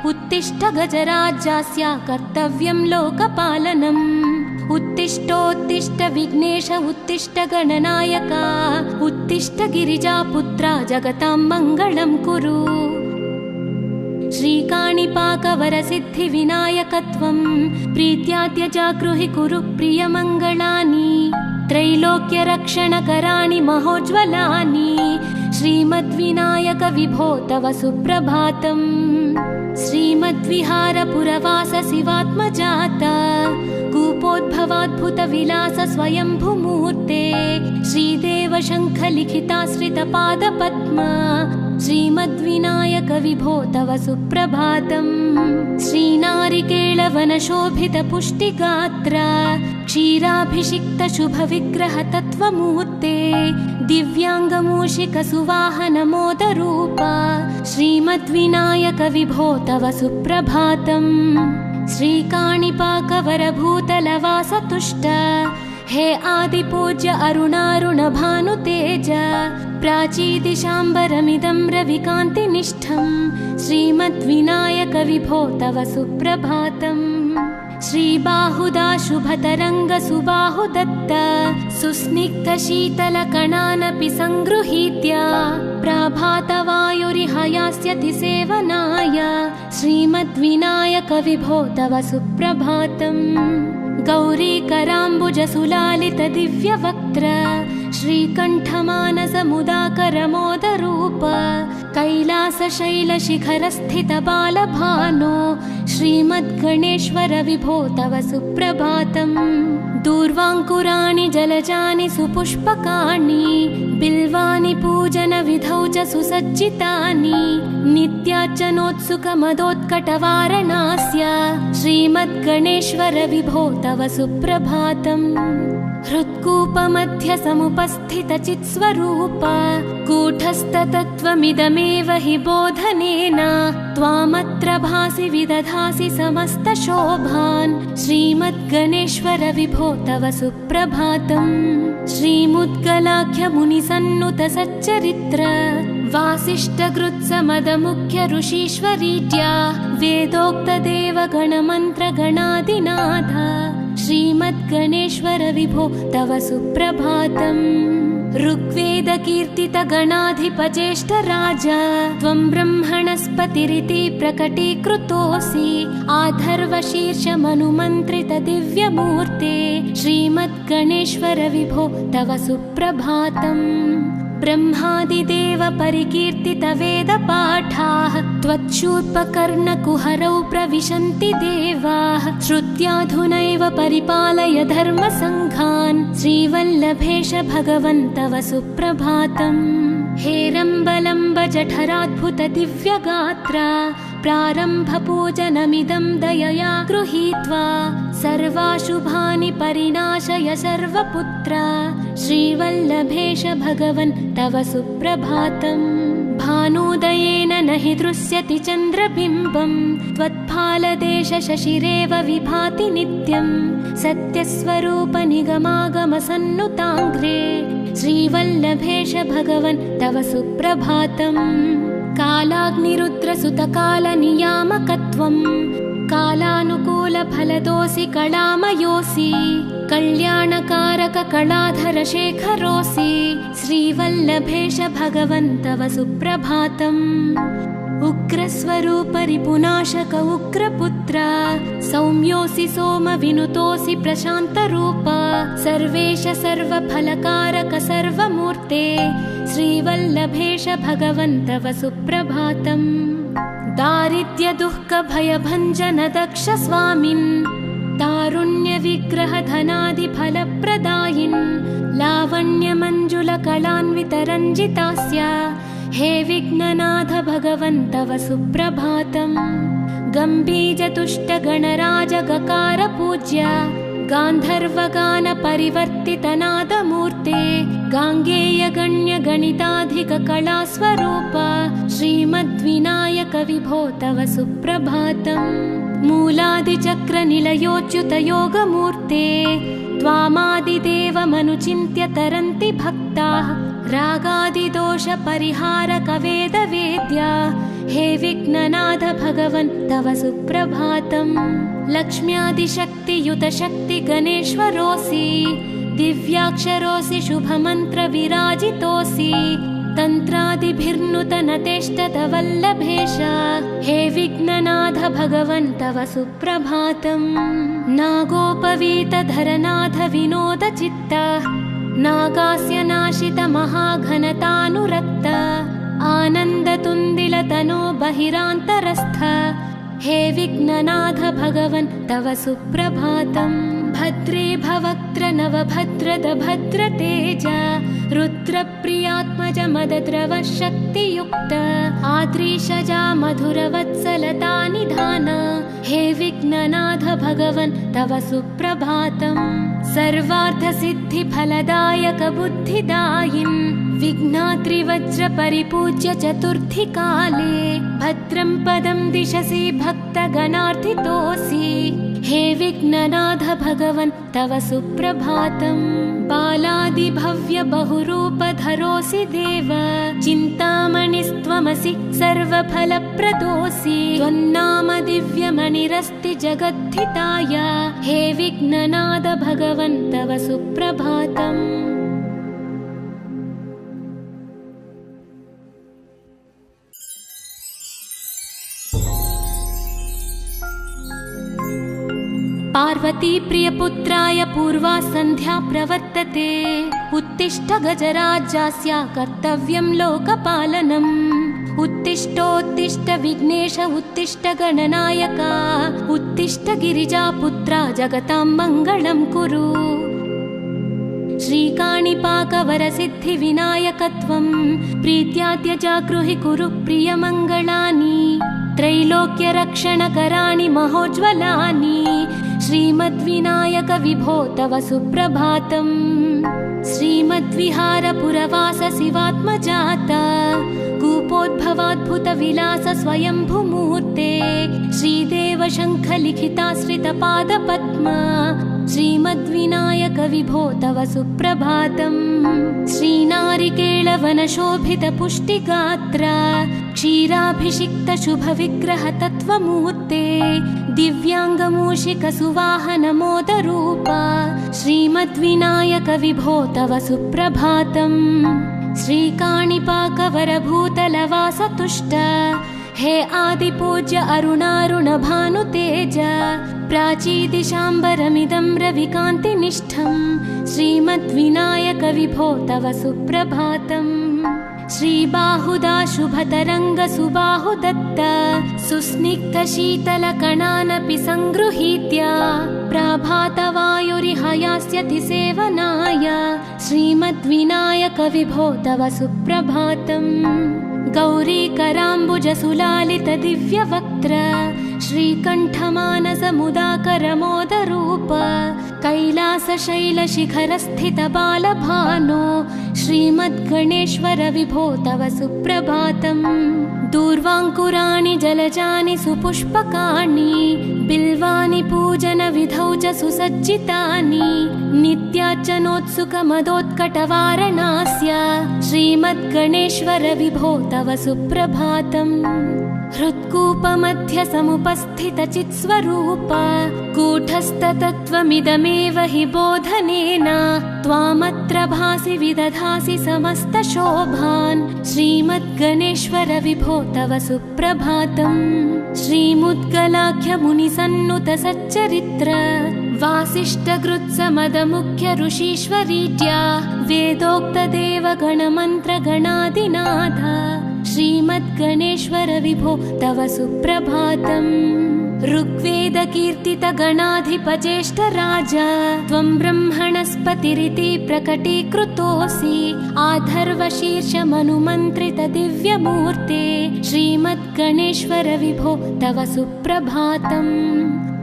उत्तिष्ठ गजराज्यास्य कर्तव्यं लोकपालनम्। उत्तिष्ठोत्तिष्ठ विघ्नेश उत्तिष्ठ गणनायक उत्तिष्ठ गिरिजापुत्रा जगतां मङ्गलं कुरु। श्रीकाणिपाकवरसिद्धिविनायकत्वं प्रीत्याद्य जागृहि कुरु प्रियमङ्गलानि। त्रैलोक्यरक्षणकराणि महोज्ज्वलानि श्रीमद्विनायक विभो तव सुप्रभातम्। श्रीमद्विहारपुरवास शिवात्मजात कूपोद्भवाद्भुतविलास स्वयंभुमूर्ते श्रीदेव शङ्खलिखिताश्रितपादपद्म श्रीमद्विनायक विभो तव सुप्रभातम्। श्रीनारिकेळवनशोभितपुष्टिगात्र क्षीराभिषिक्तशुभविग्रहतत्त्वमूर्ते दिव्याङ्गमूषिकसुवाहनमोदरूप श्रीमद्विनायक विभो तव सुप्रभातम्। श्रीकाणिपाकवरभूतलवासतुष्ट हे आदिपूज्य अरुणारुणभानुतेज प्राचीदिशाम्बरमिदं रविकान्तिनिष्ठम् श्रीमद्विनायक विभो तव सुप्रभातम्। श्रीबाहुदा शुभतरङ्गसुबाहुदत्त सुस्निग्धशीतलकणानपि सङ्गृहीत्य प्राभातवायुरिहयास्यति सेवनाय श्रीमद्विनायक विभो तव सुप्रभातम्। गौरीकराम्बुजसुलालितदिव्यवक्त्र श्रीकण्ठमानसमुदाकरमोदरूप कैलासशैलशिखरस्थितबालभानो श्रीमद्गणेश्वर विभो तव सुप्रभातम्। दूर्वाङ्कुराणि जलजानि सुपुष्पकाणि बिल्वानि पूजनविधौ च सुसज्जितानि नित्यार्चनोत्सुकमदोत्कटवारणास्य श्रीमद्गणेश्वर विभो तव सुप्रभातम्। हृत्कूपमध्यसमुपस्थितचित्स्वरूप कूटस्थतत्त्वमिदमेव हि बोधनेन त्वामत्र भासि विदधासि समस्तशोभान् श्रीमद्गणेश्वर विभो तव सुप्रभातम्। श्रीमुद्गलाख्यमुनिसन्नुतसच्चरित्र वासिष्ठगृत्समदमुख्य ऋषीश्वरीड्या वेदोक्तदेवगणमन्त्रगणादिनाथ श्रीमद्गणेश्वर विभो तव सुप्रभातम्। ऋग्वेदकीर्तितगणाधिपज्येष्ठराज त्वं ब्रह्मणस्पतिरिति प्रकटीकृतोऽसि आधर्वशीर्षमनुमन्त्रितदिव्यमूर्ते श्रीमद्गणेश्वर विभो तव सुप्रभातम्। ब्रह्मादिदेव परिकीर्तित वेदपाठाः त्वच्छूर्पकर्णकुहरौ प्रविशन्ति देवाः श्रुत्याधुनैव परिपालय धर्मसङ्घान् श्रीवल्लभेश भगवन् तव सुप्रभातम् हेरम्बलम्ब जठराद्भुत दिव्यगात्रा प्रारम्भपूजनमिदं दयया गृहीत्वा सर्वाशुभानि परिनाशय सर्वपुत्रा श्रीवल्लभेश भगवन् तव सुप्रभातम् भानोदयेन न हि दृश्यति चन्द्रबिम्बम् त्वत्फालदेश शशिरेव विभाति नित्यम् सत्यस्वरूप निगमागमसन्नुताङ्घ्रे श्रीवल्लभेश भगवन् तव सुप्रभातम् कालाग्निरुद्रसुतकालनियामकत्वम् कालानुकूलफलदोऽसि कलामयोऽसि कल्याणकारक कलाधर शेखरोऽसि श्रीवल्लभेश भगवन् तव सुप्रभातम् उग्रस्वरूप रिपुनाशक उग्रपुत्र सौम्योऽसि सोमविनुतोऽसि प्रशान्तरूप सर्वेश सर्वफलकारक सर्वमूर्ते श्रीवल्लभेश भगवन् तव सुप्रभातम् दारिद्र्य दुःख भयभञ्जन दक्ष स्वामिन् तारुण्य विग्रह धनादि फलप्रदायिन् लावण्य मंजुल कलान्वित रञ्जितास्य हे विघ्ननाथ भगवन् तव सुप्रभातम् गम्भीर तुष्ट गणराज गकार पूज्य गान्धर्वगान परिवर्तित नादमूर्ते गाङ्गेय गण्य गणिताधिक कलास्वरूप श्रीमद्विनायक विभो तव सुप्रभातम् मूलादिचक्र निलयोच्युत योगमूर्ते त्वामादिदेवमनुचिन्त्य तरन्ति भक्ताः रागादिदोष परिहारक वेदवेद्या हे विघ्ननाथ भगवन् तव सुप्रभातम् लक्ष्म्यादिशक्तियुत शक्ति गणेश्वरोऽसि दिव्याक्षरोऽसि शुभमन्त्र विराजितोऽसि तन्त्रादिभिर्नुतनतेष्टत वल्लभेश हे विघ्ननाथ भगवन् तव सुप्रभातम् नागोपवीत धरनाथ विनोद चित्त नागास्य नाशित महाघनतानुरक्त आनन्दतुन्दिल तनो बहिरान्तरस्थ हे विघ्ननाथ भगवन् तव सुप्रभातम् भद्रे भवक्त्र नवभद्रद भद्रतेज रुद्रप्रियात्मज मदद्रव शक्तियुक्त आद्रीशजा मधुरवत्सलता निधान हे विघ्ननाथ भगवन् तव सुप्रभातम् सर्वार्थसिद्धिफलदायक बुद्धिदायिन् विघ्नाद्रिवज्र परिपूज्य चतुर्थी काले भद्रं पदं दिशसि भक्तगणार्थितोऽसि हे विघ्ननाथ भगवन् तव सुप्रभातम् बालादिभव्य बहुरूपधरोऽसि देव चिन्तामणिस्त्वमसि सर्वफलप्रदोऽसि त्वन्नाम दिव्यमणिरस्ति जगद्धिताय हे विघ्ननाथ भगवन् तव सुप्रभातम् पार्वती प्रियपुत्राय पूर्वा सन्ध्या प्रवर्तते उत्तिष्ठ गजराज्यास्य कर्तव्यं लोकपालनम् उत्तिष्ठोत्तिष्ठ विघ्नेश उत्तिष्ठ गणनायक उत्तिष्ठ गिरिजापुत्रा जगतां मङ्गलं कुरु श्रीकाणिपाकवरसिद्धि विनायकत्वं प्रीत्याद्य जागृहि कुरु प्रियमङ्गलानि त्रैलोक्यरक्षणकराणि महोज्ज्वलानि श्रीमद्विनायक विभो तव सुप्रभातम् श्रीमद्विहारपुरवास शिवात्मजात कूपोद्भवाद्भुत विलास स्वयंभुमूर्ते श्रीदेव शङ्ख लिखिताश्रित पादपद्म श्रीमद्विनायक विभो तव सुप्रभातम् श्रीनारिकेळवन शोभित पुष्टिगात्र क्षीराभिषिक्त शुभ विग्रह तत्त्वमूर्ते दिव्यांगमूषिक सुवाहन मोदरूप श्रीमद्विनायक विभो तव सुप्रभातम् श्रीकाणिपाकवरभूतलवास तुष्ट हे आदिपूज्य अरुणारुण भानुतेज प्राचीदिशाम्बरमिदं रविकान्तिनिष्ठं श्रीमद्विनायक विभो तव सुप्रभातम् श्रीबाहुदा शुभतरङ्गसुबाहुदत्त सुस्निग्धशीतलकणानपि सङ्गृहीत्य प्रभातवायुरिह यास्यति सेवनाय श्रीमद्विनायकविभो तव सुप्रभातम्। गौरीकराम्बुजसुलालितदिव्यवक्त्र श्रीकण्ठमानसमुदाकरमोदरूप कैलासशैलशिखरस्थितबालभानो श्रीमद्गणेश्वर विभो तव सुप्रभातम्। दूर्वाङ्कुराणि जलजानि सुपुष्पकाणि बिल्वानि पूजनविधौ च सुसज्जितानि नित्यार्चनोत्सुकमदोत्कटवारणास्य श्रीमद्गणेश्वर विभो तव सुप्रभातम्। हृत्कूपमध्यसमुपस्थितचित्स्वरूप कूटस्थतत्त्वमिदमेव हि बोधनेन त्वामत्र भासि विदधासि समस्तशोभान् श्रीमद्गणेश्वर विभो तव सुप्रभातम्। श्रीमुद्गलाख्यमुनिसन्नुतसच्चरित्र वासिष्ठकृत्समदमुख्य ऋषीश्वरीत्या वेदोक्तदेवगणमन्त्रगणादिनाथ श्रीमद्गणेश्वर विभो तव सुप्रभातम्। ऋग्वेदकीर्तितगणाधिपज्येष्ठराज त्वं ब्रह्मणस्पतिरिति प्रकटीकृतोऽसि आधर्वशीर्षमनुमन्त्रितदिव्यमूर्ते श्रीमद्गणेश्वर विभो तव सुप्रभातम्।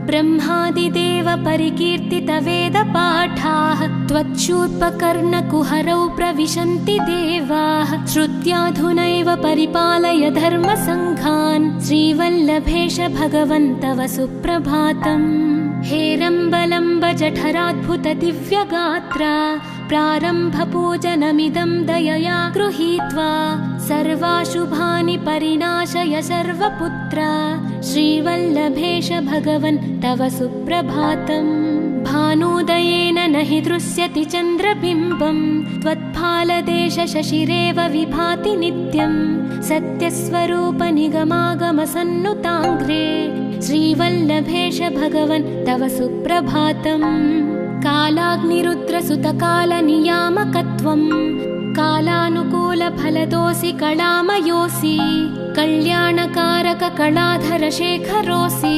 ब्रह्मादिदेव परिकीर्तितवेदपाठाः त्वच्छूर्पकर्णकुहरौ प्रविशन्ति देवाः श्रुत्याधुनैव परिपालय धर्मसङ्घान् श्रीवल्लभेश भगवन् तव सुप्रभातम्। हेरम्बलम्ब जठराद्भुतदिव्यगात्र प्रारम्भपूजनमिदं दयया गृहीत्वा सर्वाशुभानि परिनाशय सर्वपुत्र श्रीवल्लभेश भगवन् तव सुप्रभातम्। भानुदयेन न हि दृश्यति चन्द्रबिम्बं त्वत्फालदेशशशिरेव विभाति नित्यं सत्यस्वरूप निगमागमसन्नुताङ्घ्रे श्रीवल्लभेश भगवन् तव सुप्रभातम्। कालाग्निरुद्रसुतकालनियामकत्वं कालानुकूलफलदोऽसि कलामयोऽसि कल्याणकारककलाधरशेखरोऽसि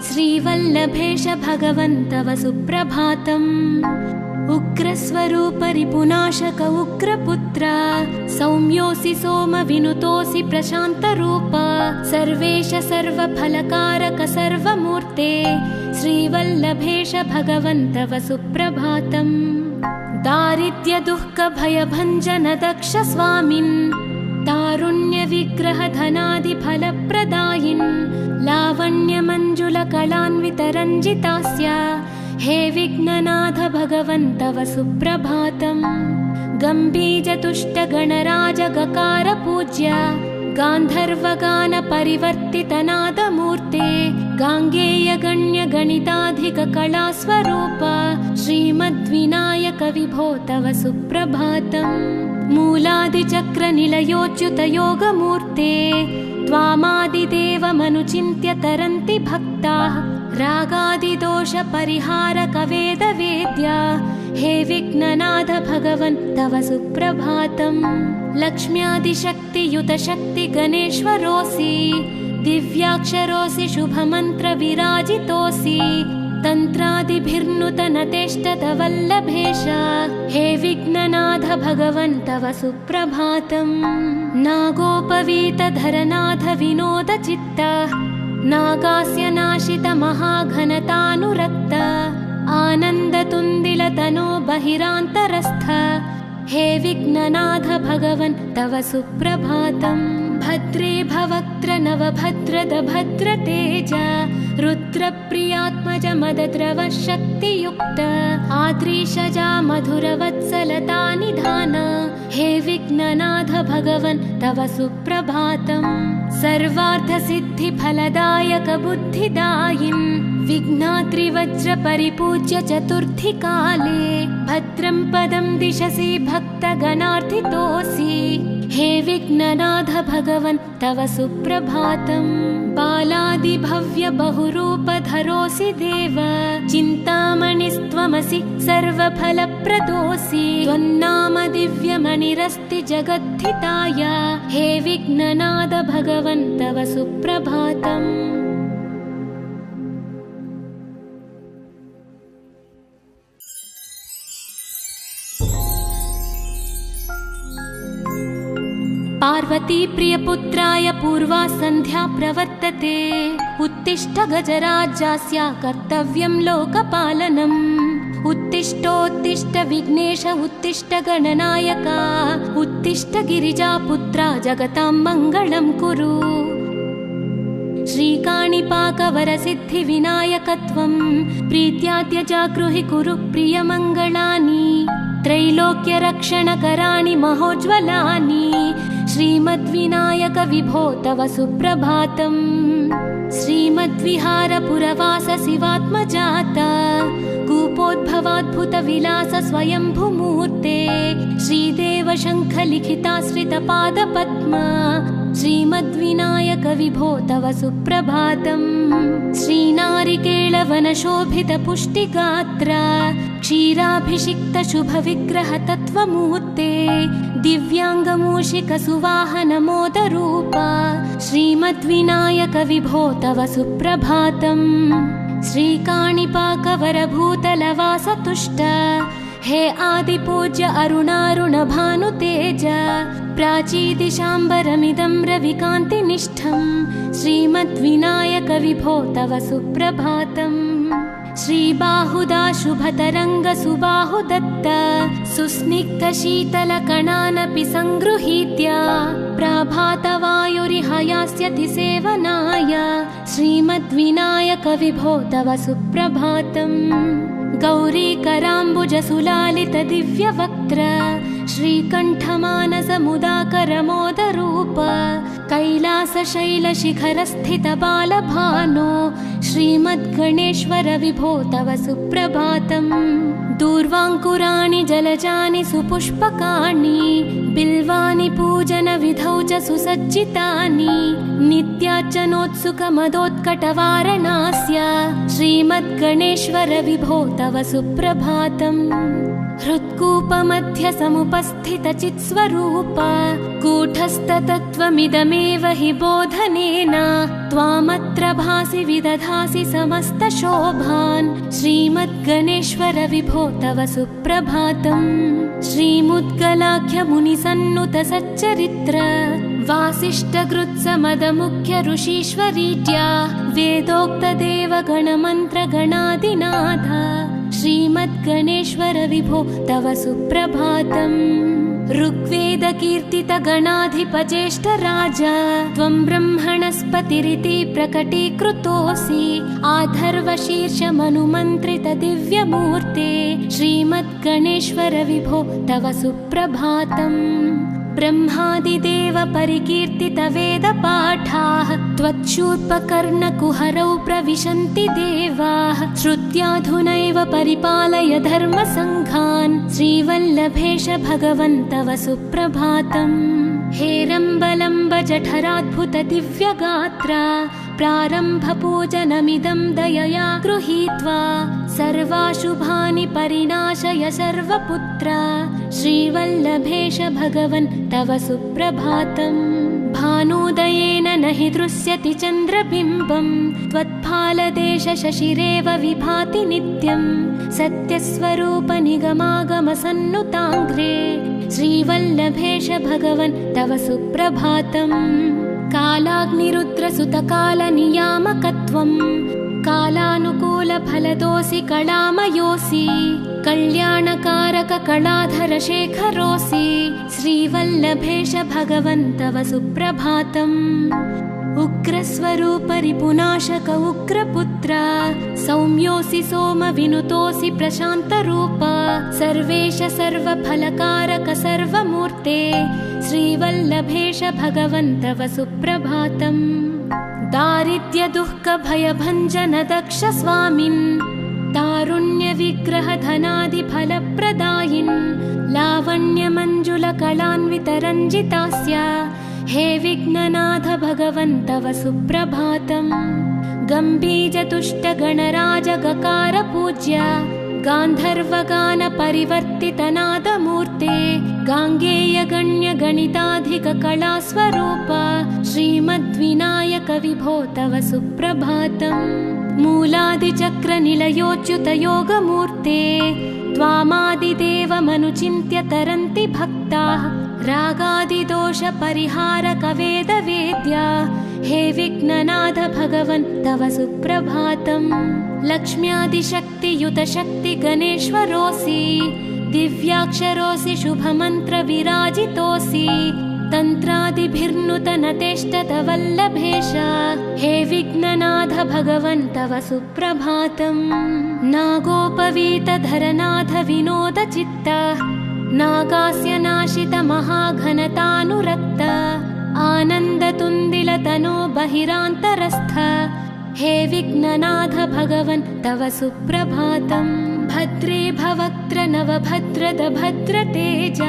श्रीवल्लभेश भगवन् तव सुप्रभातम्। उग्रस्वरूपरिपुनाशक उग्रपुत्र सौम्योऽसि सोमविनुतोऽसि प्रशान्तरूप सर्वेश सर्वफलकारक सर्वमूर्ते श्रीवल्लभेश भगवन् तव सुप्रभातम्। दारिद्र्यदुःखभयभञ्जन दक्ष स्वामिन् तारुण्यविग्रहधनादिफलप्रदायिन् लावण्यमञ्जुलकलान्वितरञ्जितास्य हे विघ्ननाथ भगवन् तव सुप्रभातम्। गम्भीजतुष्टगणराजगकार गान्धर्वगानपरिवर्तितनादमूर्ते गाङ्गेयगण्यगणिताधिककलास्वरूप श्रीमद्विनायक विभो तव सुप्रभातम्। मूलादिचक्रनिलयोच्युतयोगमूर्ते त्वामादिदेवमनुचिन्त्य तरन्ति भक्ताः रागादिदोषपरिहारकवेदवेद्या हे विघ्ननाथ भगवन् तव सुप्रभातम्। लक्ष्म्यादिशक्तियुतशक्तिगणेश्वरोऽसि दिव्याक्षरोऽसि शुभमन्त्रविराजितोऽसि तन्त्रादिभिर्नुतनतेष्टतवल्लभेश हे विघ्ननाथ भगवन् तव सुप्रभातम्। नागोपवीतधरनाथ विनोदचित्त नागास्य नाशित महाघनतानुरक्त आनन्दतुन्दिलतनो बहिरान्तरस्थ हे विघ्ननाथ भगवन् तव सुप्रभातम्। भद्रे भवक्त्र नवभद्रद भद्रतेज रुद्रप्रियात्मज मदद्रव शक्तियुक्त आद्रीशजा मधुरवत्सलता निधान हे विघ्ननाथ भगवन् तव सुप्रभातम्। सर्वार्थसिद्धिफलदायक बुद्धिदायिन् विघ्नात्रिवज्रपरिपूज्य चतुर्थीकाले भद्रं पदं दिशसि भक्तगणार्थितोऽसि हे विघ्ननाथ भगवन् तव सुप्रभातम्। बालादि आदिभव्य बहुरूपधरोऽसि देव चिन्तामणिस्त्वमसि सर्वफलप्रदोऽसि त्वन्नाम दिव्यमणिरस्ति जगद्धिताय हे विघ्ननाद भगवन् तव सुप्रभातम्। पार्वती प्रियपुत्राय पूर्वा सन्ध्या प्रवर्तते उत्तिष्ठ गजराज्यस्य कर्तव्यं लोकपालनम् उत्तिष्ठोत्तिष्ठ विघ्नेश उत्तिष्ठ गणनायक उत्तिष्ठ गिरिजापुत्रा जगतां मङ्गलं कुरु। श्रीकाणिपाकवरसिद्धिविनायकत्वं प्रीत्याद्य जागृहि कुरु प्रियमङ्गलानि त्रैलोक्यरक्षणकराणि महोज्ज्वलानि श्रीमद्विनायक विभो तव सुप्रभातम्। श्रीमद्विहारपुरवास शिवात्मजात कूपोद्भवाद्भुतविलास स्वयंभुमूर्ते श्रीदेव शङ्खलिखिताश्रितपादपद्म श्रीमद्विनायक विभो तव सुप्रभातम्। श्रीनारिकेळवनशोभितपुष्टिगात्र क्षीराभिषिक्त शुभविग्रह तत्त्वमूर्ते दिव्याङ्गमूषिकसुवाहनमोदरूप श्रीमद्विनायक विभो तव सुप्रभातम्। श्रीकाणिपाकवरभूतलवासतुष्ट हे आदिपूज्य अरुणारुणभानुतेज प्राचीदिशाम्बरमिदं रविकान्तिनिष्ठं श्रीमद्विनायक विभो तव सुप्रभातम्। श्रीबाहुदा शुभतरङ्गसुबाहुदत्त सुस्निग्धशीतलकणानपि सङ्गृहीत्य प्रभातवायुरिहयास्यति सेवनाय श्रीमद्विनायक विभो तव सुप्रभातम्। गौरीकराम्बुजसुलालित दिव्यवक्त्र श्रीकण्ठमानसमुदाकरमोदरूप कैलासशैलशिखरस्थित बालभानो श्रीमद्गणेश्वर विभो तव सुप्रभातम्। दूर्वाङ्कुराणि जलजानि सुपुष्पकाणि बिल्वानि पूजनविधौ च सुसज्जितानि नित्यार्चनोत्सुकमदोत्कटवारणास्य श्रीमद्गणेश्वर विभो तव सुप्रभातम्। हृत्कूपमध्य समुपस्थितचित्स्वरूप कूटस्थतत्त्वमिदमेव हि बोधनेन त्वामत्र भासि विदधासि समस्तशोभान् श्रीमद्गणेश्वर विभो तव सुप्रभातम्। श्रीमुद्गलाख्यमुनिसन्नुत सच्चरित्र वासिष्ठकृत्समदमुख्य ऋषीश्वरीत्या वेदोक्तदेवगणमन्त्रगणादिनाथ श्रीमद्गणेश्वर विभो तव सुप्रभातम्। ऋग्वेदकीर्तितगणाधिपज्येष्ठराज त्वं ब्रह्मणस्पतिरिति प्रकटीकृतोऽसि आधर्वशीर्षमनुमन्त्रित दिव्यमूर्ते श्रीमद्गणेश्वर विभो तव सुप्रभातम्। ब्रह्मादिदेव परिकीर्तित वेदपाठाः त्वच्छूर्पकर्णकुहरौ प्रविशन्ति देवाः श्रुत्याधुनैव परिपालय धर्मसङ्घान् श्रीवल्लभेश भगवन् तव सुप्रभातम्। हेरम्बलम्ब जठराद्भुत दिव्यगात्र प्रारम्भपूजनमिदं दयया गृहीत्वा सर्वाशुभानि परिणाशय सर्वपुत्र श्रीवल्लभेश भगवन् तव सुप्रभातम्। भानुदयेन न हि दृश्यति चन्द्रबिम्बं त्वत्फालदेश शशिरेव विभाति नित्यं सत्यस्वरूप निगमागमसन्नुताङ्घ्रे श्रीवल्लभेश भगवन् तव सुप्रभातम्। कालाग्निरुद्रसुतकालनियामकत्वं कालानुकूलफलदोऽसि कलामयोऽसि कल्याणकारक कलाधर शेखरोऽसि श्रीवल्लभेश भगवन् तव सुप्रभातम्। उग्रस्वरूप रिपुनाशक उग्रपुत्र सौम्योऽसि सोमविनुतोऽसि प्रशान्तरूप सर्वेश सर्वफलकारक सर्वमूर्ते श्रीवल्लभेश भगवन् तव सुप्रभातम्। दारिद्र्य दुःख भयभञ्जन दक्ष स्वामिन् तारुण्य विग्रह धनादि फलप्रदायिन् लावण्य मंजुल कलान्वित रञ्जितास्य हे विघ्ननाथ भगवन् तव सुप्रभातम्। गम्भीजतुष्टगणराजगकार पूज्य गान्धर्वगान परिवर्तितनादमूर्ते गाङ्गेयगण्यगणिताधिककलास्वरूप श्रीमद्विनायक विभो तव सुप्रभातम्। मूलादिचक्रनिलयोच्युतयोगमूर्ते त्वामादिदेवमनुचिन्त्य तरन्ति भक्ताः रागादिदोषपरिहारकवेदवेद्या हे विघ्ननाथ भगवन् तव सुप्रभातम्। लक्ष्म्यादिशक्तियुतशक्तिगणेश्वरोऽसि दिव्याक्षरोऽसि शुभमन्त्रविराजितोऽसि तन्त्रादिभिर्नुतनतेष्टतवल्लभेश हे विघ्ननाथ भगवन् तव सुप्रभातम्। नागोपवीतधरनाथ विनोदचित्त नागास्य नाशित महाघनतानुरक्त आनन्दतुन्दिलतनो बहिरान्तरस्थ हे विघ्ननाथ भगवन् तव सुप्रभातम्। भद्रे भवक्त्र नवभद्रद भद्रतेज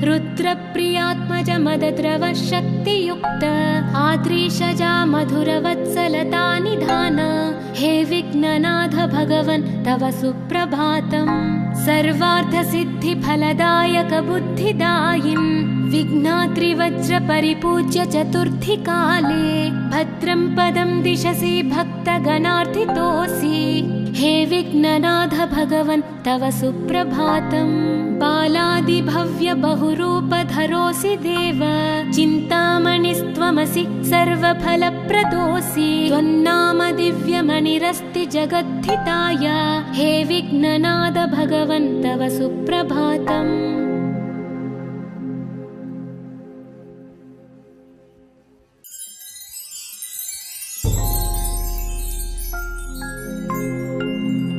रुद्रप्रियात्मज मदद्रव शक्तियुक्त आद्रीशजा मधुरवत्सलता निधान हे विघ्ननाथ भगवन् तव सुप्रभातम्। सर्वार्थसिद्धिफलदायक बुद्धिदायिन् विघ्नात्रिवज्रपरिपूज्य चतुर्थी काले भद्रं पदं दिशसि भक्तगणार्थितोऽसि हे विघ्ननाथ भगवन् तव सुप्रभातम्। बालादिभव्य बहुरूपधरोऽसि देव चिन्तामणिस्त्वमसि सर्वफलप्रदोऽसि त्वन्नाम दिव्यमणिरस्ति जगद्धिताय हे विघ्ननाथ भगवन् तव सुप्रभातम्।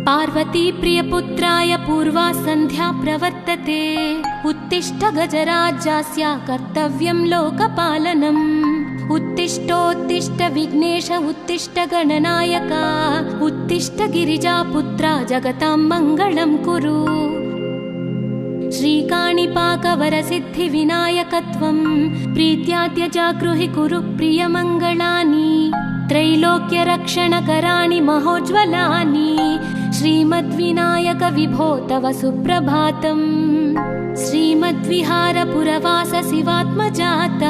पार्वती प्रियपुत्राय पूर्वा सन्ध्या प्रवर्तते उत्तिष्ठ गजराज्यस्य कर्तव्यं लोकपालनम्। उत्तिष्ठोत्तिष्ठ विघ्नेश उत्तिष्ठ गणनायक उत्तिष्ठ गिरिजापुत्रा जगतां मङ्गलं कुरु। श्रीकाणिपाकवरसिद्धिविनायकत्वं प्रीत्याद्य जागृहि कुरु प्रियमङ्गलानि त्रैलोक्यरक्षणकराणि महोज्ज्वलानि श्रीमद्विनायक विभो तव सुप्रभातम्। श्रीमद्विहारपुरवास शिवात्मजात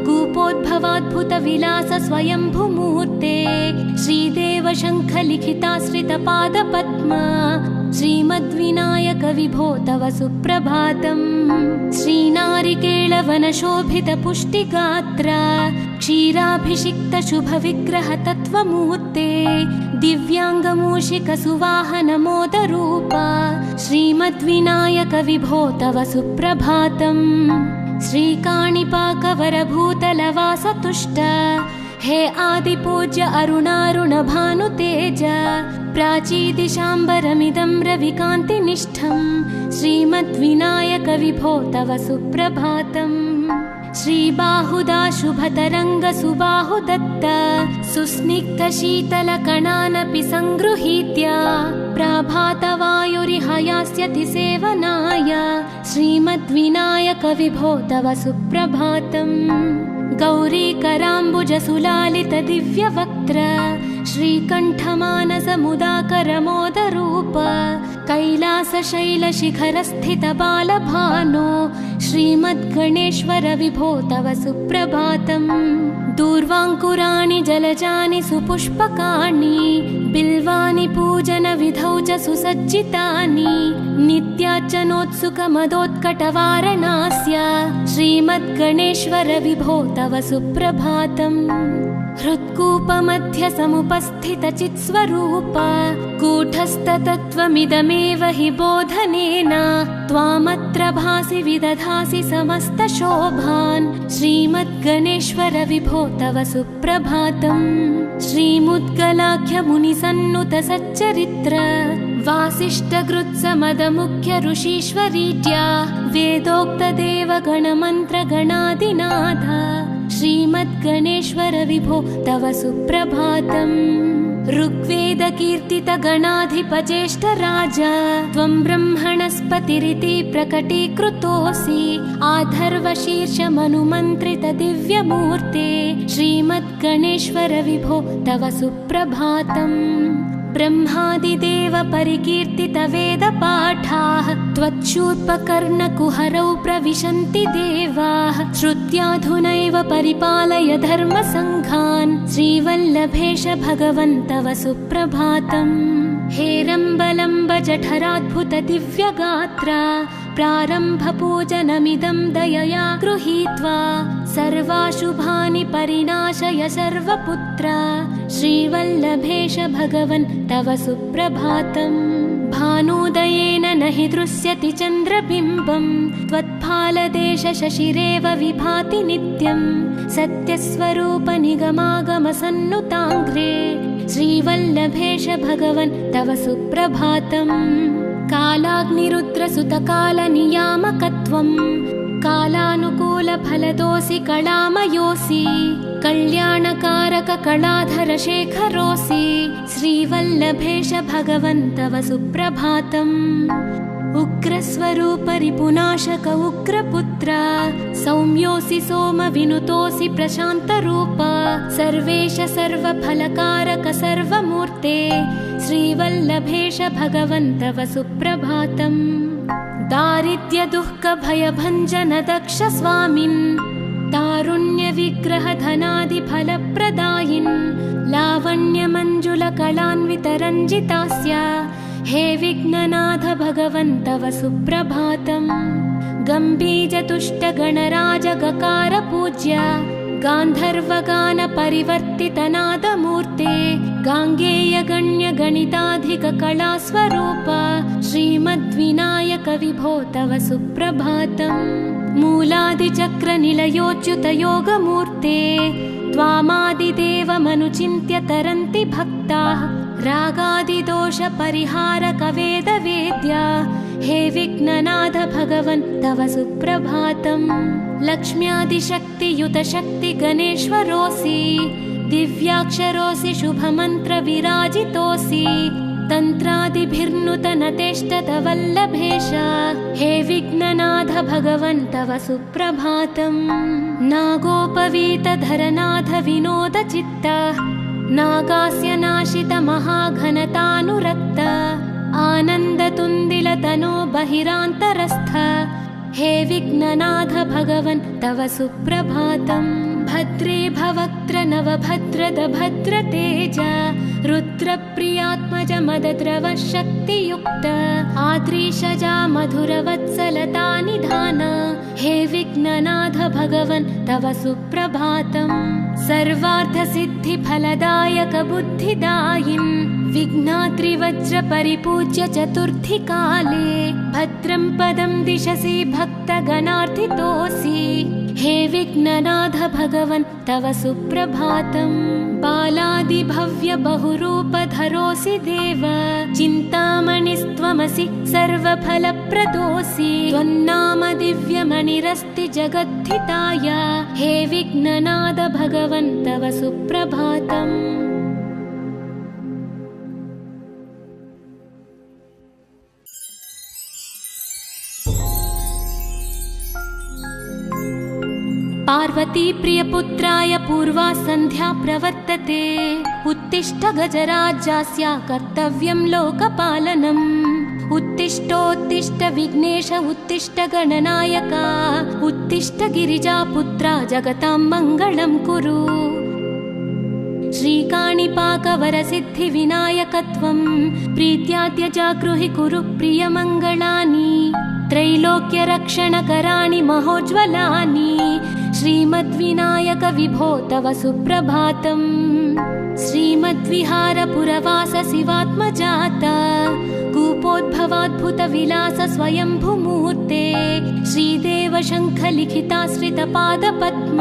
कूपोद्भवाद्भुतविलास स्वयंभुमूर्ते श्रीदेव शङ्खलिखिताश्रितपादपद्म श्रीमद्विनायक विभो तव सुप्रभातम्। श्रीनारिकेळवनशोभितपुष्टिगात्र क्षीराभिषिक्त शुभविग्रह तत्त्वमूर्ते दिव्याङ्गमूषिकसुवाहनमोदरूप श्रीमद्विनायक विभो तव सुप्रभातम्। श्रीकाणिपाकवरभूतलवासतुष्ट हे आदिपूज्य अरुणारुणभानुतेज प्राचीदिशाम्बरमिदं रविकान्तिनिष्ठं श्रीमद्विनायक विभो तव सुप्रभातम्। श्रीबाहुदा शुभतरङ्गसुबाहुदत्त सुस्निग्धशीतलकणानपि सङ्गृहीत्य प्रभातवायुरिहयास्यति सेवनाय श्रीमद्विनायक विभो तव सुप्रभातम्। गौरीकराम्बुजसुलालित दिव्यवक्त्र श्रीकण्ठमानसमुदाकरमोदरूप कैलासशैलशिखरस्थित बालभानो श्रीमद्गणेश्वर विभो तव सुप्रभातम्। दूर्वाङ्कुराणि जलजानि सुपुष्पकाणि बिल्वानि पूजनविधौ च सुसज्जितानि नित्यार्चनोत्सुकमदोत्कटवारणास्य श्रीमद्गणेश्वर विभो तव सुप्रभातम्। हृत्कूपमध्य समुपस्थितचित्स्वरूप कूटस्थतत्त्वमिदमेव हि बोधनेन त्वामत्र भासि विदधासि समस्तशोभान् श्रीमद्गणेश्वर विभो तव सुप्रभातम्। श्रीमुद्गलाख्यमुनिसन्नुत सच्चरित्र वासिष्ठगृत्समदमुख्य ऋषीश्वरीत्या वेदोक्तदेवगणमन्त्रगणादिनाथ श्रीमद्गणेश्वर विभो तव सुप्रभातम्। ऋग्वेदकीर्तितगणाधिपज्येष्ठ राजा त्वं ब्रह्मणस्पतिरिति प्रकटीकृतोऽसि आधर्वशीर्षमनुमन्त्रित दिव्यमूर्ते श्रीमद्गणेश्वर विभो तव सुप्रभातम् ब्रह्मादिदेव परिकीर्तित वेदपाठाः त्वच्छूर्पकर्णकुहरौ प्रविशन्ति देवाः श्रुत्याधुनैव परिपालय धर्मसङ्घान् श्रीवल्लभेश भगवन् तव सुप्रभातम् हेरम्बलम्ब जठराद्भुत दिव्यगात्रा प्रारम्भपूजनमिदं दयया गृहीत्वा सर्वाशुभानि परिणाशय सर्वपुत्रा श्रीवल्लभेश भगवन् तव सुप्रभातम् भानुदयेन न हि दृश्यति चन्द्रबिम्बं त्वत्फालदेश शशिरेव विभाति नित्यं सत्यस्वरूप निगमागमसन्नुताङ्घ्रे श्रीवल्लभेश भगवन् तव सुप्रभातम् कालाग्निरुद्रसुतकालनियामकत्वं कालानुकूलफलदोऽसि कलामयोऽसि कल्याणकारक कलाधर शेखरोऽसि श्रीवल्लभेश भगवन् तव सुप्रभातम् उग्रस्वरूप रिपुनाशक उग्रपुत्र सौम्योऽसि सोमविनुतोऽसि प्रशान्तरूप सर्वेश सर्वफलकारक सर्वमूर्ते श्रीवल्लभेश भगवन् तव सुप्रभातम् दारिद्र्यदुःखभयभञ्जन दक्ष स्वामिन् तारुण्यविग्रहधनादिफलप्रदायिन् लावण्यमञ्जुलकलान्वितरञ्जितास्य हे विघ्ननाथ भगवन् तव सुप्रभातम् गम्भीजतुष्टगणराजगकार पूज्य गान्धर्वगान परिवर्तितनादमूर्ते गाङ्गेयगण्यगणिताधिक कलास्वरूप श्रीमद्विनायक विभो तव सुप्रभातम् मूलादिचक्रनिलयोच्युत योगमूर्ते त्वामादिदेवमनुचिन्त्य तरन्ति भक्ताः रागादिदोष परिहारक वेदवेद्या हे विघ्ननाथ भगवन् तव सुप्रभातम् लक्ष्म्यादिशक्तियुत शक्ति गणेश्वरोऽसि दिव्याक्षरोऽसि शुभमन्त्र विराजितोऽसि तन्त्रादिभिर्नुतनतेष्टत वल्लभेश हे विघ्ननाथ भगवन् तव सुप्रभातम् नागोपवीतधरनाथ विनोद चित्त नागास्य नाशित महाघनतानुरक्त आनन्दतुन्दिलतनो बहिरान्तरस्थ हे विघ्ननाथ भगवन् तव सुप्रभातम् भद्रे भवक्त्र नवभद्रद भद्रतेज रुद्रप्रियात्मज मदद्रव शक्तियुक्त आद्रीशजा मधुरवत्सलता निधान हे विघ्ननाथ भगवन् तव सुप्रभातम् सर्वार्थसिद्धिफलदायक बुद्धिदायिन् विघ्नाद्रिवज्र परिपूज्य चतुर्थी काले भद्रं पदं दिशसि भक्तगणार्थितोऽसि हे विघ्ननाथ भगवन् तव सुप्रभातम् बालादिभव्य बहुरूपधरोऽसि देव चिन्तामणिस्त्वमसि सर्वफलप्रदोऽसि त्वन्नाम दिव्यमणिरस्ति जगद्धिताय हे विघ्ननाथ भगवन् तव सुप्रभातम् पार्वती प्रियपुत्राय पूर्वा सन्ध्या प्रवर्तते उत्तिष्ठ गजराज्यस्य कर्तव्यं लोकपालनम् उत्तिष्ठोत्तिष्ठ विघ्नेश उत्तिष्ठ गणनायक उत्तिष्ठ गिरिजापुत्रा जगतां मङ्गलं कुरु श्रीकाणिपाकवरसिद्धिविनायकत्वं प्रीत्याद्य जागृहि कुरु प्रियमङ्गलानि त्रैलोक्यरक्षणकराणि महोज्ज्वलानि श्रीमद्विनायक विभो तव सुप्रभातम् श्रीमद्विहारपुरवास शिवात्मजात कूपोद्भवाद्भुतविलास स्वयंभुमूर्ते श्रीदेव शङ्खलिखिताश्रितपादपद्म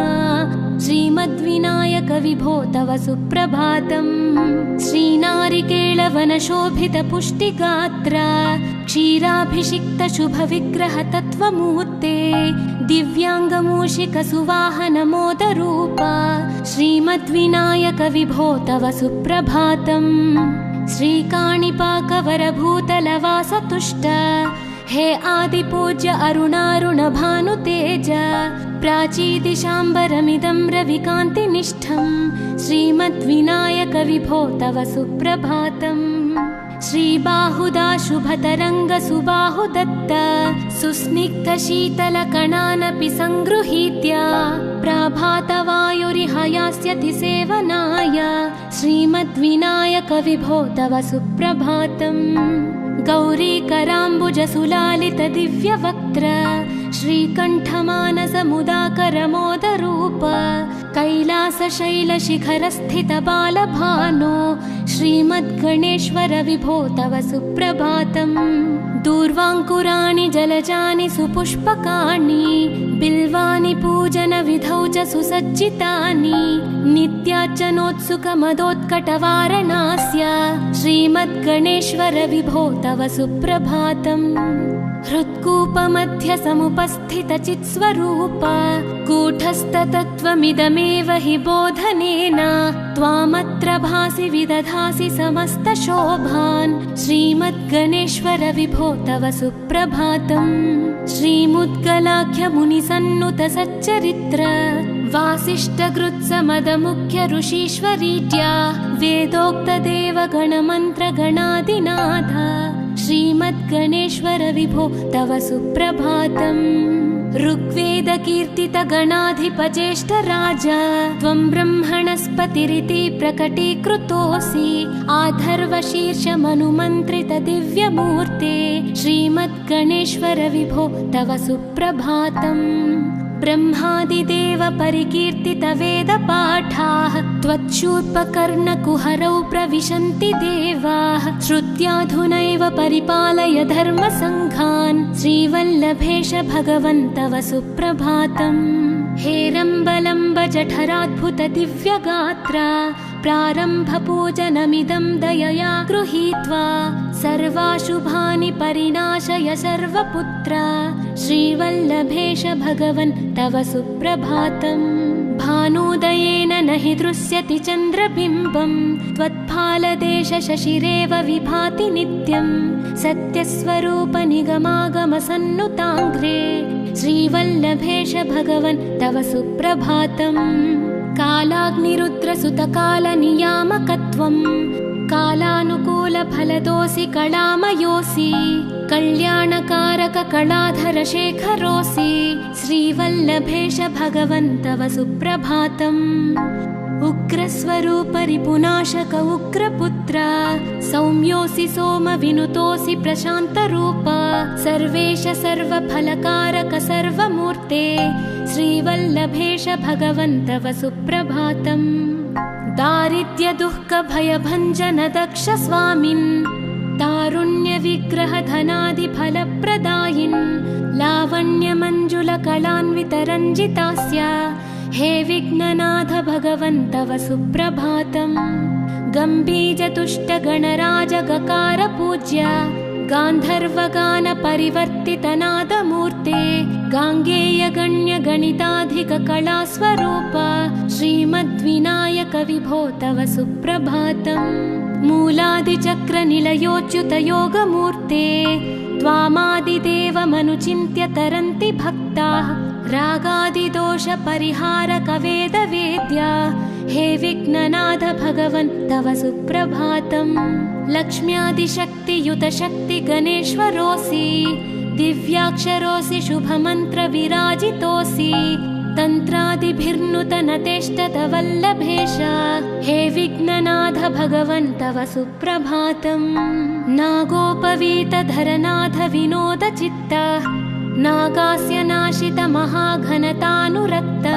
श्रीमद्विनायक विभो तव सुप्रभातम् श्रीनारिकेळवनशोभितपुष्टिगात्र क्षीराभिषिक्त शुभविग्रह तत्त्वमूर्ते दिव्याङ्गमूषिकसुवाहनमोदरूप श्रीमद्विनायक विभो तव सुप्रभातम्। श्रीकाणिपाकवरभूतलवासतुष्ट हे आदिपूज्य अरुणारुणभानुतेज प्राचीदिशाम्बरमिदं रविकान्तिनिष्ठम् श्रीमद्विनायक विभो तव सुप्रभातम्। श्रीबाहुदा शुभतरङ्गसुबाहुदत्त सुस्निग्धशीतलकणानपि सङ्गृहीत्य प्रभातवायुरिहयास्यति सेवनाय श्रीमद्विनायक विभो तव सुप्रभातम्। गौरीकराम्बुजसुलालितदिव्यवक्त्र श्रीकण्ठमानसमुदाकरमोदरूप कैलासशैलशिखरस्थितबालभानो श्रीमद्गणेश्वर विभो तव सुप्रभातम्। दूर्वाङ्कुराणि जलजानि सुपुष्पकाणि बिल्वानि पूजनविधौ च सुसज्जितानि नित्यार्चनोत्सुकमदोत्कटवारणास्य श्रीमद्गणेश्वर विभो तव सुप्रभातम्। हृत्कूपमध्यसमुपस्थितचित्स्वरूप कूटस्थतत्त्वमिदमेव हि बोधनेन त्वामत्र भासि विदधासि समस्तशोभान् श्रीमद्गणेश्वर विभो तव सुप्रभातम्। श्रीमुद्गलाख्यमुनिसन्नुत सच्चरित्र वासिष्ठगृत्समदमुख्य ऋषीश्वरीड्या वेदोक्तदेवगणमन्त्रगणादिनाथ श्रीमद्गणेश्वर विभो तव सुप्रभातम्। ऋग्वेदकीर्तितगणाधिपज्येष्ठराज त्वं ब्रह्मणस्पतिरिति प्रकटीकृतोऽसि आधर्वशीर्षमनुमन्त्रितदिव्यमूर्ते श्रीमद्गणेश्वर विभो तव सुप्रभातम्। ब्रह्मादिदेव परिकीर्तितवेदपाठाः त्वच्छूर्पकर्णकुहरौ प्रविशन्ति देवाः श्रुत्याधुनैव परिपालय धर्मसङ्घान् श्रीवल्लभेश भगवन् तव सुप्रभातम्। हेरम्बलम्ब जठराद्भुत दिव्यगात्रा प्रारम्भपूजनमिदं दयया गृहीत्वा सर्वाशुभानि परिनाशय सर्वपुत्र श्रीवल्लभेश भगवन् तव सुप्रभातम्। भानुदयेन न हि दृश्यति चन्द्रबिम्बं त्वत्फालदेश शशिरेव विभाति नित्यं सत्यस्वरूप निगमागमसन्नुताङ्घ्रे श्रीवल्लभेश भगवन् तव सुप्रभातम्। कालाग्निरुद्रसुतकालनियामकत्वं कालानुकूलफलदोऽसि कलामयोऽसि कल्याणकारक कलाधरशेखरोऽसि श्रीवल्लभेश भगवन् तव सुप्रभातम्। उग्रस्वरूप रिपुनाशक उग्रपुत्र सौम्योऽसि सोमविनुतोऽसि प्रशान्तरूप सर्वेश सर्वफलकारक सर्वमूर्ते श्रीवल्लभेश भगवन् तव सुप्रभातम्। दारिद्र्यदुःखभयभञ्जन दक्ष स्वामिन् तारुण्यविग्रह धनादिफलप्रदायिन् लावण्यमञ्जुलकलान्वितरञ्जितास्य हे विघ्ननाथ भगवन् तव सुप्रभातम्। गम्भीजतुष्टगणराजगकार पूज्य गान्धर्वगानपरिवर्तितनादमूर्ते गाङ्गेयगण्यगणिताधिककलास्वरूप श्रीमद्विनायक विभो तव सुप्रभातम्। मूलादिचक्रनिलयोच्युतयोगमूर्ते त्वामादिदेवमनुचिन्त्य तरन्ति भक्ताः रागादिदोषपरिहारकवेदवेद्या हे विघ्ननाथ भगवन् तव सुप्रभातम्। लक्ष्म्यादिशक्तियुतशक्तिगणेश्वरोऽसि दिव्याक्षरोऽसि शुभमन्त्रविराजितोऽसि तन्त्रादिभिर्नुतनतेष्टतवल्लभेश हे विघ्ननाथ भगवन् तव सुप्रभातम्। नागोपवीतधरनाथ विनोदचित्त नागास्य नाशित महाघनतानुरक्त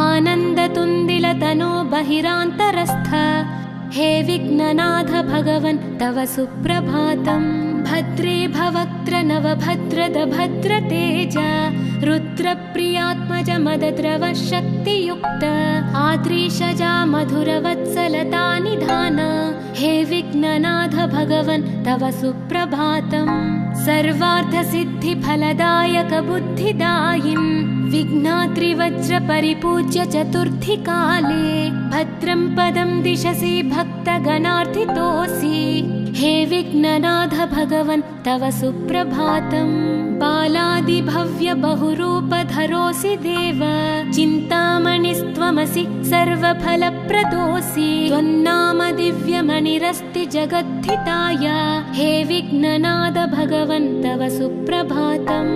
आनन्दतुन्दिलतनो बहिरान्तरस्थ हे विघ्ननाथ भगवन् तव सुप्रभातम्। भद्रे भवक्त्र नवभद्रद भद्रतेज रुद्रप्रियात्मज मदद्रव शक्तियुक्त आद्रीशजा मधुरवत्सलता निधान हे विघ्ननाथ भगवन् तव सुप्रभातम्। सर्वार्थसिद्धिफलदायक बुद्धिदायिन् विघ्नात्रिवज्रपरिपूज्य चतुर्थीकाले भद्रं पदं दिशसि भक्तगणार्थितोऽसि हे विघ्ननाथ भगवन् तव सुप्रभातम् बालादिभव्य बहुरूपधरोऽसि देव चिन्तामणिस्त्वमसि सर्वफलप्रदोऽसि त्वन्नाम दिव्यमणिरस्ति जगद्धिताय हे विघ्ननाथ भगवन् तव सुप्रभातम्